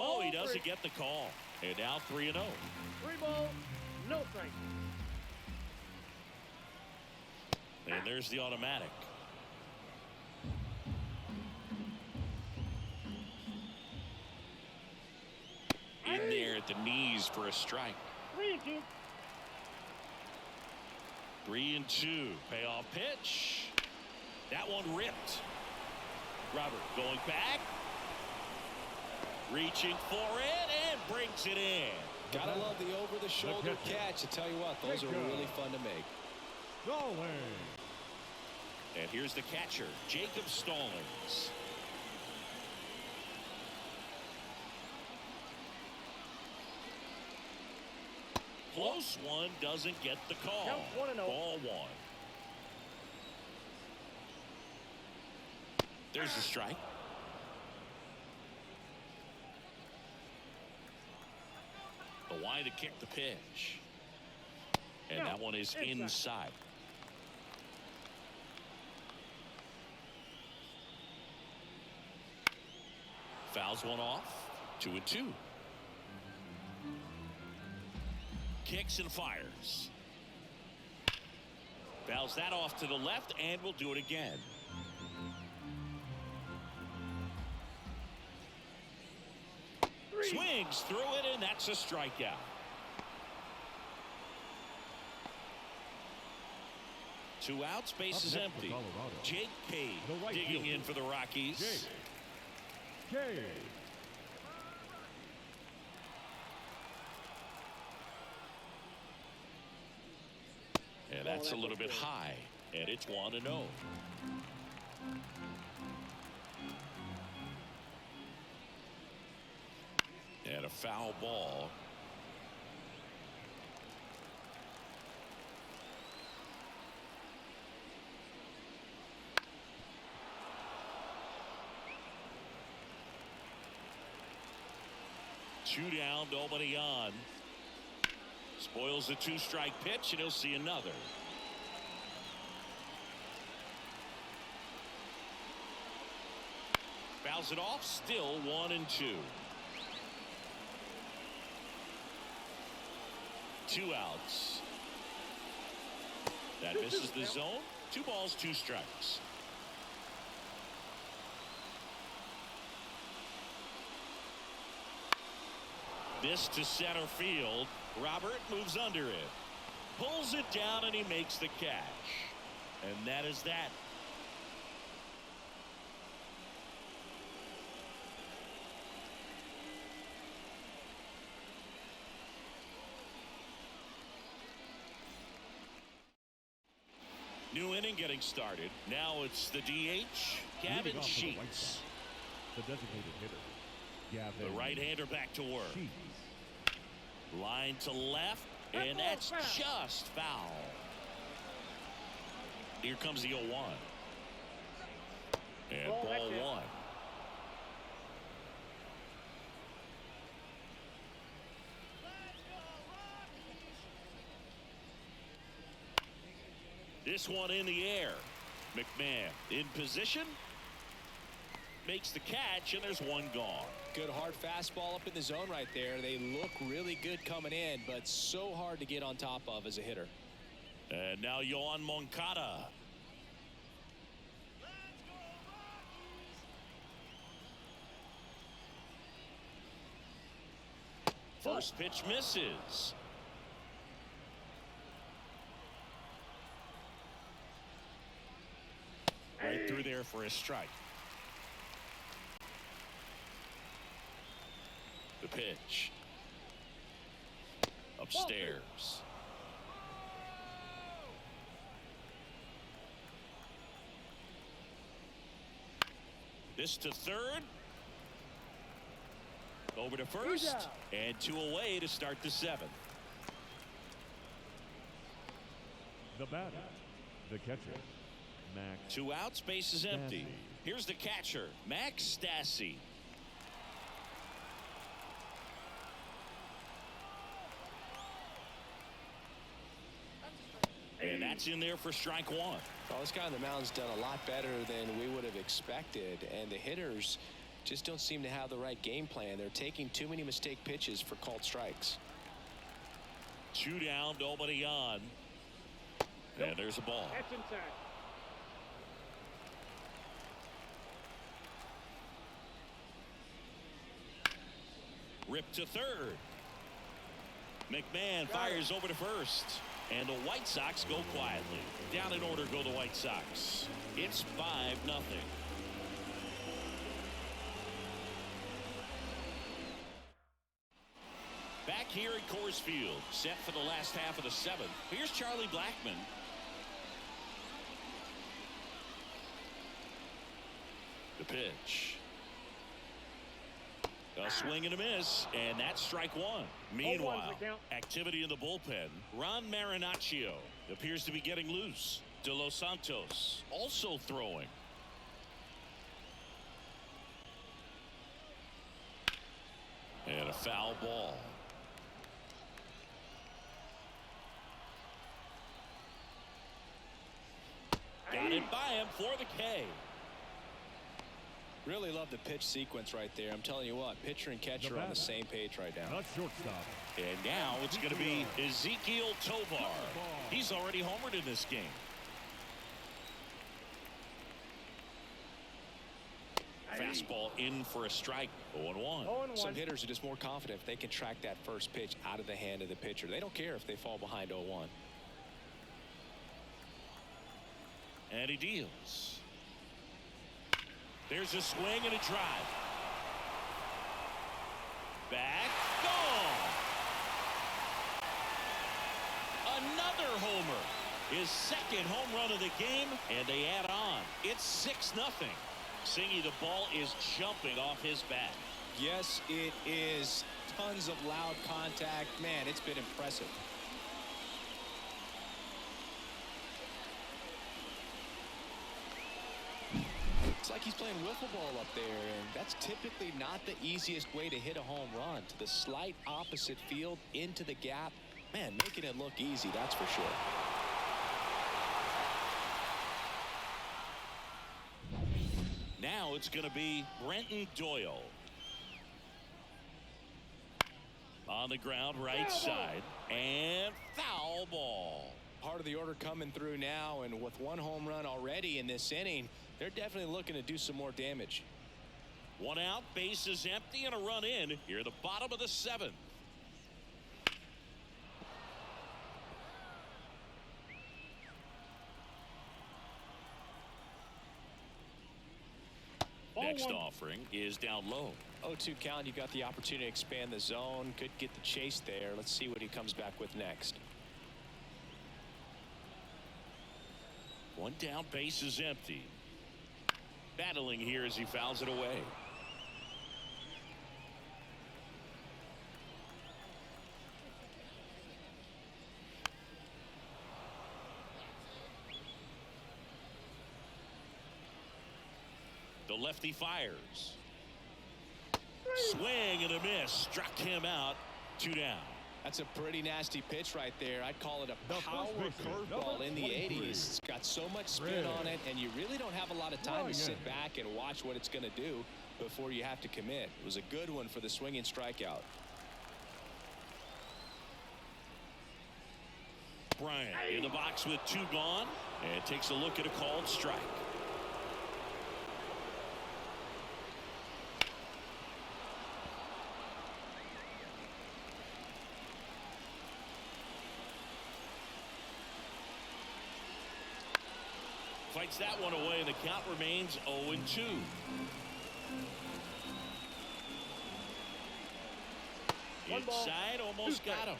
Oh, he doesn't get the call. And now 3-0. 3 ball, no strike. And there's the automatic. In there at the knees for a strike. 3-2. 3-2. Payoff pitch. That one ripped. Robert going back. Reaching for it and brings it in. Gotta love the over-the-shoulder catch. I tell you what, those are really fun to make. Stallings. And here's the catcher, Jacob Stallings. Close one, doesn't get the call. Count 1-0. Ball 1. There's the strike. The wide to kick the pitch. And that one is inside. Fouls one off. 2-2. Kicks and fires. Fouls that off to the left, and we'll do it again. Swings through it, and that's a strikeout. Two outs, base is empty. Jake Cade digging in for the Rockies. Cade. And that's a little bit high, and it's 1-0. And a foul ball. Two down, nobody on. Spoils the 2-strike pitch, and he'll see another. Fouls it off, still 1-2. 2 outs. That misses the zone. 2 balls, 2 strikes. This to center field. Robert moves under it. Pulls it down, and he makes the catch. And that is that. New inning getting started. Now it's the DH, Gavin Leading off for the White Sheets. Sox, the designated hitter, The right-hander back to work. Cheese. Line to left, and that's just foul. Here comes the 0-1. And ball one. This one in the air. McMahon in position. Makes the catch, and there's one gone. Good hard fastball up in the zone right there. They look really good coming in, but so hard to get on top of as a hitter. And now Yohan Moncada. First pitch misses. Right through there for a strike. The pitch. Upstairs. This to third. Over to first. And 2 away to start the 7th. The batter, the catcher, Max. 2 outs, base is empty. Stassi. Here's the catcher, Max Stassi. And that's in there for strike 1. Well, this guy on the mound's done a lot better than we would have expected, and the hitters just don't seem to have the right game plan. They're taking too many mistake pitches for called strikes. 2 down, nobody on. And there's a ball. That's inside. Ripped to third. McMahon fires over to first. And the White Sox go quietly. Down in order go the White Sox. It's 5-0. Back here at Coors Field, set for the last half of the 7th. Here's Charlie Blackmon. The pitch. A swing and a miss, and that's strike 1. Meanwhile, activity in the bullpen. Ron Marinaccio appears to be getting loose. De Los Santos also throwing. And a foul ball. Got it by him for the K. Really love the pitch sequence right there. I'm telling you what, pitcher and catcher are on the same page right now. Not shortstop. And now it's going to be Ezekiel Tovar. He's already homered in this game. Fastball in for a strike. 0-1. Some hitters are just more confident if they can track that first pitch out of the hand of the pitcher. They don't care if they fall behind 0-1. And he deals. There's a swing and a drive. Back, gone. Another homer. His second home run of the game, and they add on. It's 6-0. Singy, the ball is jumping off his bat. Yes, it is. Tons of loud contact. Man, it's been impressive. It's like he's playing wiffle ball up there, and that's typically not the easiest way to hit a home run. To the slight opposite field, into the gap. Man, making it look easy, that's for sure. Now it's going to be Brenton Doyle. On the ground, right side, and foul ball. Part of the order coming through now, and with 1 home run already in this inning, they're definitely looking to do some more damage. 1 out, bases empty, and a run in here at the bottom of the 7th. Next offering is down low. 0-2 count. You got the opportunity to expand the zone. Could get the chase there. Let's see what he comes back with next. 1 down, base is empty. Battling here as he fouls it away. The lefty fires. Swing and a miss. Struck him out. 2 down. That's a pretty nasty pitch right there. I'd call it a power curveball in the 80s. It's got so much spin on it, and you really don't have a lot of time to sit back and watch what it's going to do before you have to commit. It was a good one for the swinging strikeout. Bryant in the box with 2 gone and takes a look at a called strike. Fights that one away, and the count remains 0-2. Inside, almost got him.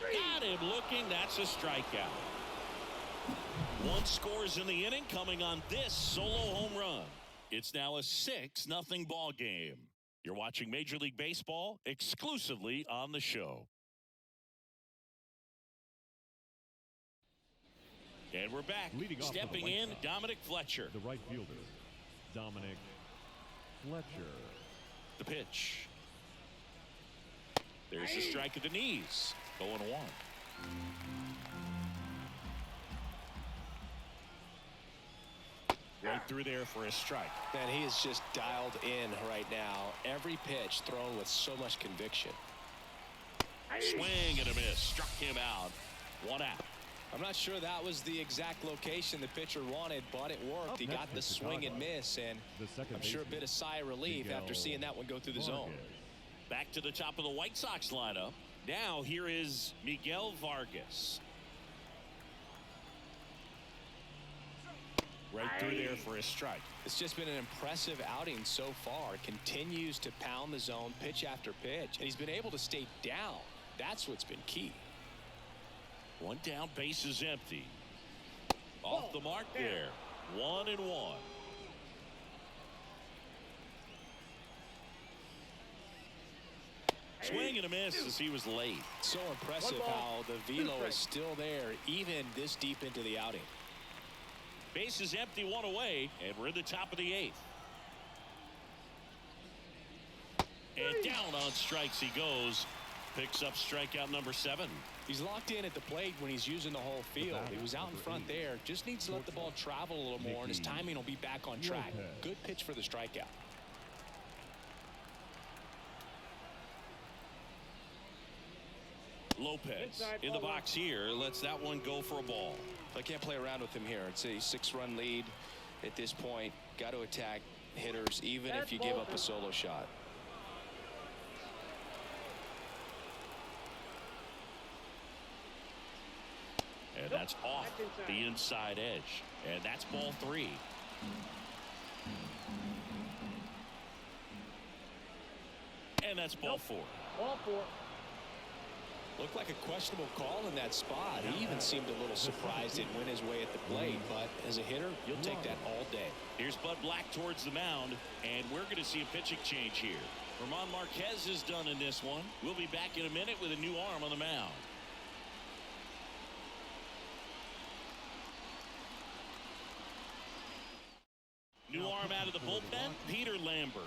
Got him looking. That's a strikeout. 1 scores in the inning, coming on this solo home run. It's now a 6-0 ball game. You're watching Major League Baseball exclusively on the show. And we're back. Stepping in, Dominic Fletcher. The right fielder, Dominic Fletcher. The pitch. There's the strike at the knees. 0-1. Right through there for a strike. Man, he is just dialed in right now. Every pitch thrown with so much conviction. Swing and a miss. Struck him out. 1 out. I'm not sure that was the exact location the pitcher wanted, but it worked. He got the swing and miss, and I'm sure a bit of sigh of relief after seeing that one go through the zone. Back to the top of the White Sox lineup. Now here is Miguel Vargas. Right through there for a strike. It's just been an impressive outing so far. Continues to pound the zone pitch after pitch, and he's been able to stay down. That's what's been key. 1 down, base is empty. Off the mark there. 1-1. Swing and a miss as he was late. So impressive how the velo is still there even this deep into the outing. Base is empty, 1 away, and we're in the top of the 8th. And down on strikes he goes. Picks up strikeout number 7. He's locked in at the plate when he's using the whole field. He was out in front there. Just needs to let the ball travel a little more, and his timing will be back on track. Good pitch for the strikeout. Lopez in the box here. Lets that one go for a ball. I can't play around with him here. It's a 6-run lead at this point. Got to attack hitters even if you give up a solo shot. And that's off the inside edge. And that's ball 3. And that's ball 4. Ball 4. Looked like a questionable call in that spot. He even seemed a little surprised it went his way at the plate. But as a hitter, you'll take that all day. Here's Bud Black towards the mound. And we're going to see a pitching change here. Ramon Marquez is done in this one. We'll be back in a minute with a new arm on the mound. New arm out of the bullpen, Peter Lambert.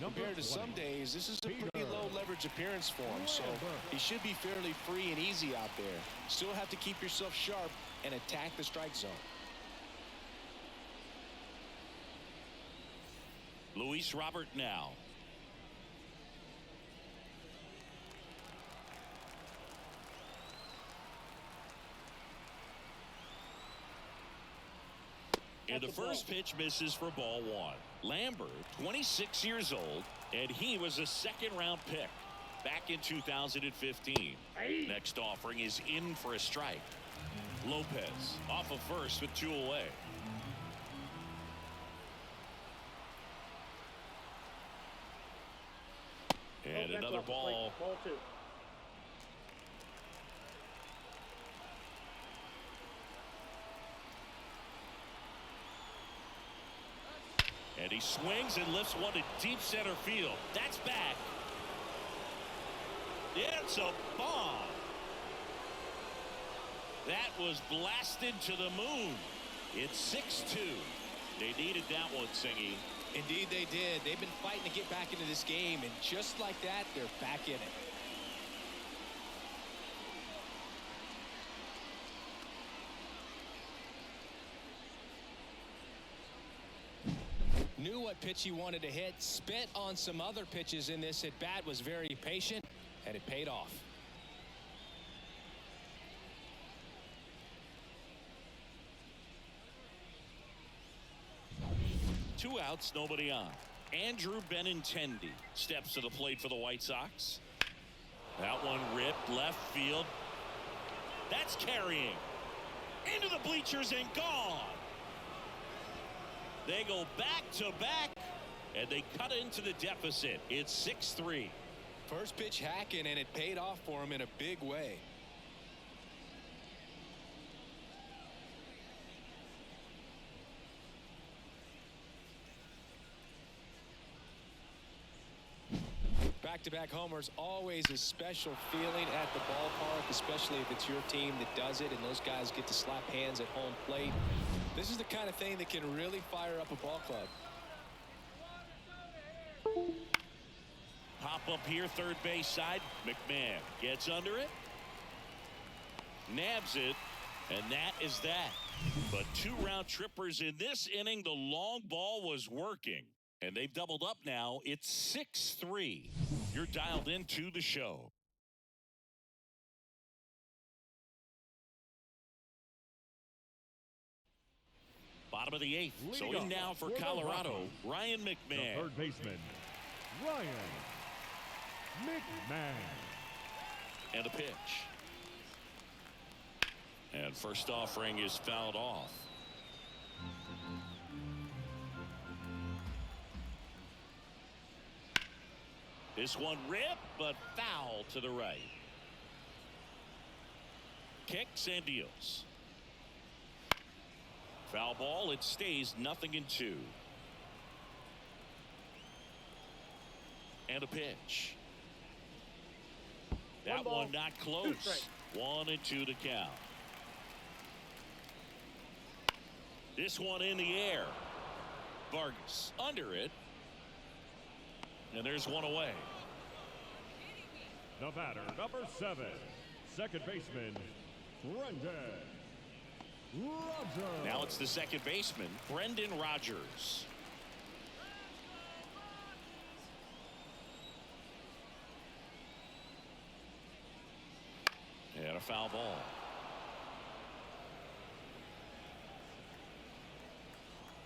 Compared to some days, this is a pretty low leverage appearance for him, so he should be fairly free and easy out there. Still have to keep yourself sharp and attack the strike zone. Luis Robert now. And the first pitch misses for ball 1. Lambert, 26 years old, and he was a 2nd-round pick back in 2015. Next offering is in for a strike. Lopez off of first with 2 away. And another ball. Ball 2. And he swings and lifts one to deep center field. That's back. Yeah, it's a bomb. That was blasted to the moon. It's 6-2. They needed that one, Singy. Indeed they did. They've been fighting to get back into this game, and just like that, they're back in it. Knew what pitch he wanted to hit, spent on some other pitches in this at bat, was very patient, and it paid off. Two outs, nobody on. Andrew Benintendi steps to the plate for the White Sox. That one ripped left field. That's carrying into the bleachers and gone. They go back to back, and they cut into the deficit. It's 6-3. First pitch hacking, and it paid off for him in a big way. Back-to-back homers, always a special feeling at the ballpark, especially if it's your team that does it and those guys get to slap hands at home plate. This is the kind of thing that can really fire up a ball club. Pop up here, third base side. McMahon gets under it, nabs it, and that is that. But two round trippers in this inning. The long ball was working, and they've doubled up now. It's 6-3. You're dialed into the show. Bottom of the eighth. So in now for Colorado, Ryan McMahon. The third baseman, Ryan McMahon. And a pitch. And first offering is fouled off. This one ripped, but foul to the right. Kicks and deals. Foul ball. It stays 0-2. And a pitch. That one not close. 1-2 to count. This one in the air. Vargas under it. And there's one away. The batter, number 7, second baseman, Brendan Rodgers. Now it's the second baseman, Brendan Rodgers. And a foul ball.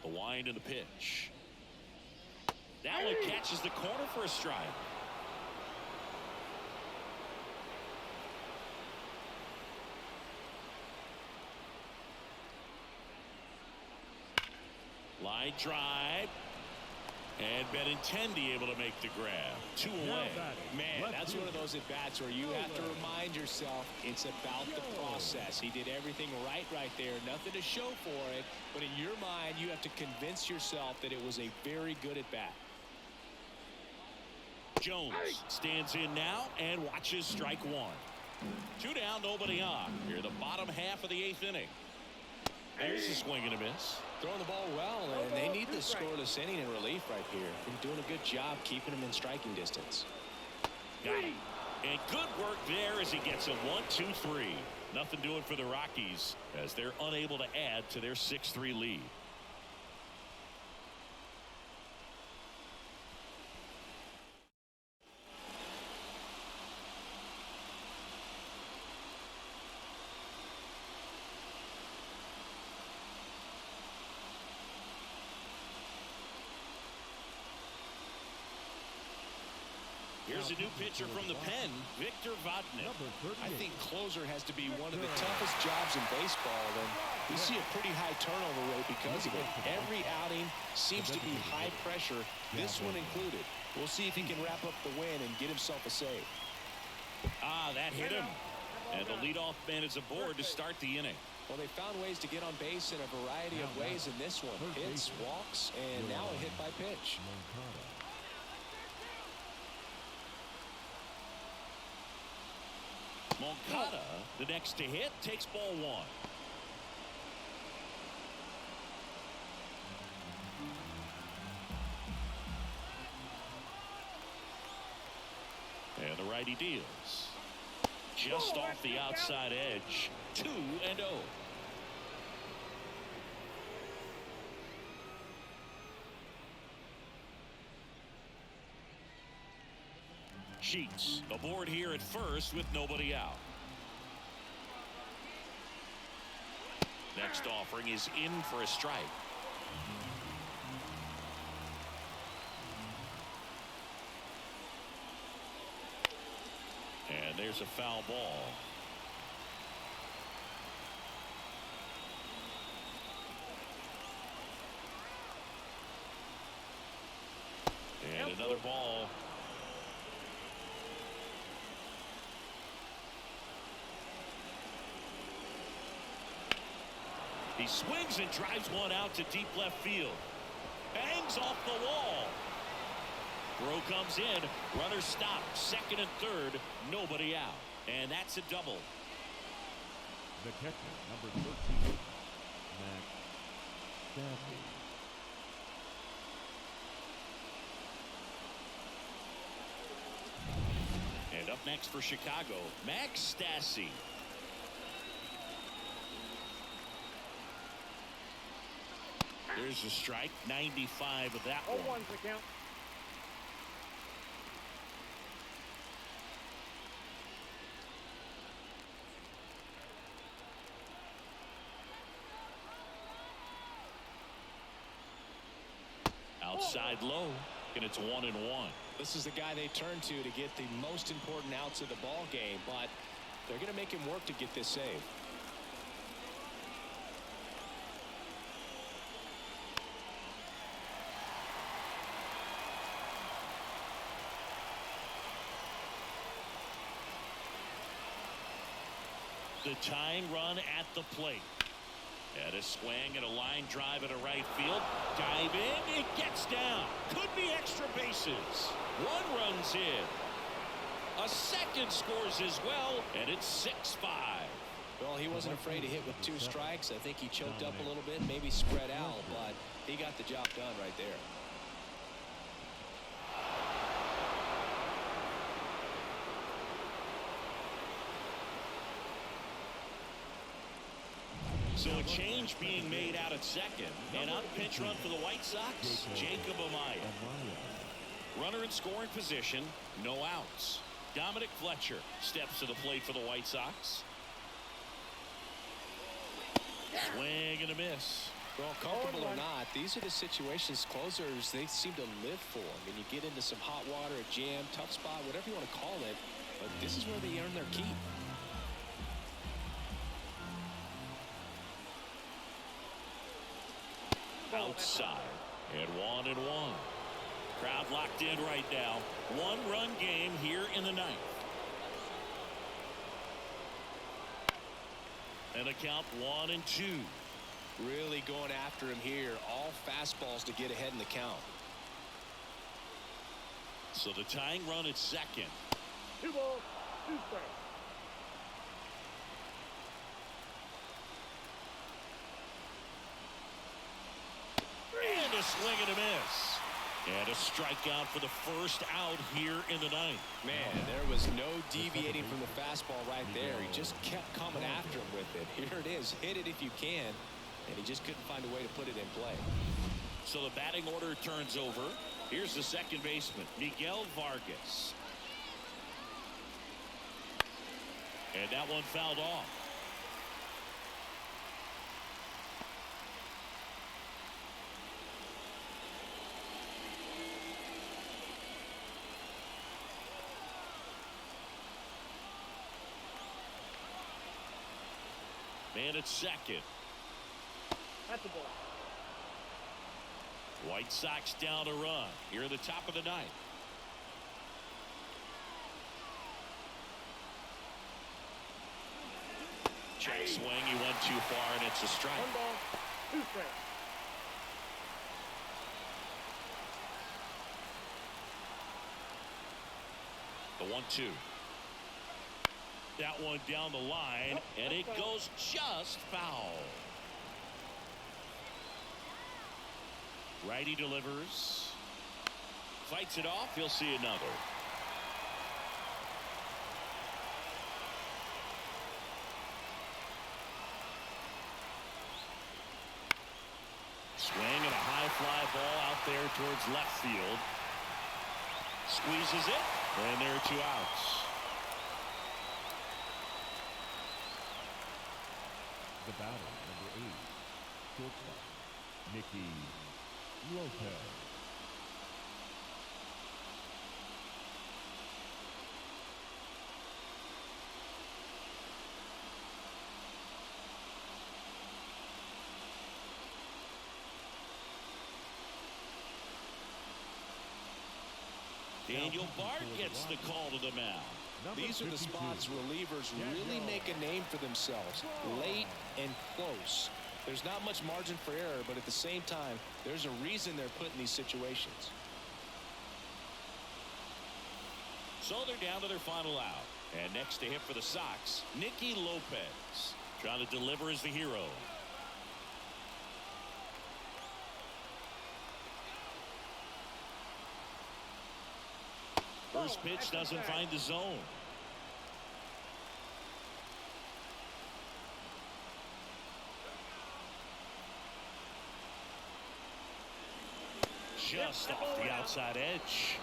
The wind and the pitch. That one catches the corner for a strike. Line drive. And Benintendi able to make the grab. 2 away. Man, that's one of those at-bats where you have to remind yourself it's about the process. He did everything right there. Nothing to show for it. But in your mind, you have to convince yourself that it was a very good at-bat. Jones stands in now and watches strike one. 2 down, nobody on. Here, the bottom half of the 8th inning. There's a swing and a miss. Throwing the ball well, and they need the scoreless inning in relief right here. They're doing a good job keeping him in striking distance. Got him. And good work there as he gets a 1-2-3. Nothing doing for the Rockies as they're unable to add to their 6-3 lead. Here's a new pitcher from the pen, Victor Vodnik. I think closer has to be one of the toughest jobs in baseball, and we see a pretty high turnover rate because of it. Every outing seems to be high pressure, this one included. We'll see if he can wrap up the win and get himself a save. That hit him. And the leadoff man is aboard to start the inning. Well, they found ways to get on base in a variety of ways in this one. Hits, walks, and now a hit by pitch. Moncada, the next to hit, takes ball one. And the righty deals. Just off the outside edge. 2-0. Sheets aboard here at first with nobody out. Next offering is in for a strike. And there's a foul ball. And another ball. He swings and drives one out to deep left field. Bangs off the wall. Throw comes in. Runner stopped. Second and third. Nobody out. And that's a double. The catcher, number 13, Max Stafford. And up next for Chicago, Max Stassi. There's a strike. 95 of that one. 0-1's the count. Outside low, and it's 1-1. This is the guy they turn to get the most important outs of the ball game, but they're going to make him work to get this save. The tying run at the plate. And a swing and a line drive into right field. Dive in. It gets down. Could be extra bases. One runs in. A second scores as well. And it's 6-5. Well, he wasn't afraid to hit with 2 strikes. I think he choked up a little bit, maybe spread out, but he got the job done right there. So a change being made out at second. And on pinch run for the White Sox, Jacob Amaya. Runner in scoring position, no outs. Dominic Fletcher steps to the plate for the White Sox. Swing and a miss. Well, comfortable or not, these are the situations closers they seem to live for. I mean, you get into some hot water, a jam, tough spot, whatever you want to call it, but this is where they earn their keep. Outside and 1-1. Crowd locked in right now. 1-run game here in the ninth. And a count 1-2. Really going after him here. All fastballs to get ahead in the count. So the tying run at second. 2 balls, 2 strikes. And a swing and a miss. And a strikeout for the first out here in the ninth. Man, there was no deviating from the fastball right there. He just kept coming after him with it. Here it is. Hit it if you can. And he just couldn't find a way to put it in play. So the batting order turns over. Here's the second baseman, Miguel Vargas. And that one fouled off. Man at second. That's the ball. White Sox down a run here at the top of the ninth. Check swing. He went too far, and it's a strike. 1 ball, 2 strikes. The 1-2. That one down the line, and it goes just foul. Righty delivers. Fights it off. He'll see another. Swing and a high fly ball out there towards left field. Squeezes it, and there are 2 outs. The batter, number 8, shortstop, Nicky Lopez. Daniel Bart gets the call to the mound. These are the spots relievers really make a name for themselves. Late and close. There's not much margin for error, but at the same time, there's a reason they're put in these situations. So they're down to their final out. And next to hit for the Sox, Nicky Lopez. Trying to deliver as the hero. First pitch doesn't find the zone. Just off the outside edge.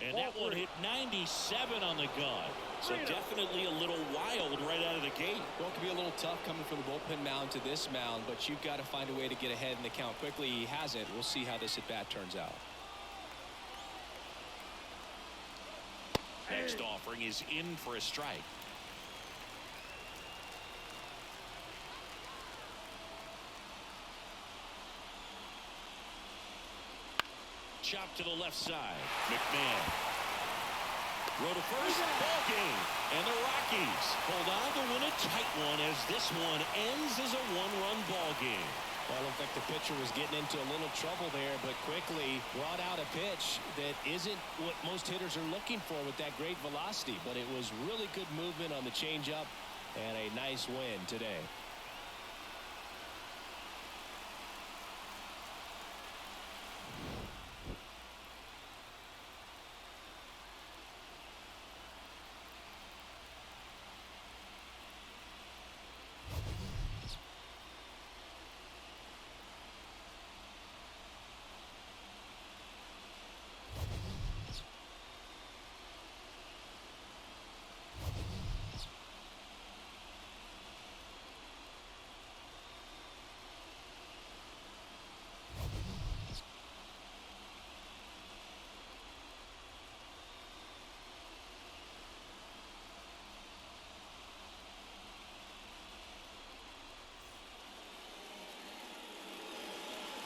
And that one hit 97 on the gun. So definitely a little wild right out of the gate. Well, it could be a little tough coming from the bullpen mound to this mound, but you've got to find a way to get ahead in the count quickly. He hasn't. We'll see how this at-bat turns out. Next offering is in for a strike. Chop to the left side. McMahon. Row to first. Ball game. And the Rockies hold on to win a tight one as this one ends as a 1-run ball game. Well, I looked like the pitcher was getting into a little trouble there, but quickly brought out a pitch that isn't what most hitters are looking for with that great velocity. But it was really good movement on the changeup and a nice win today.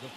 The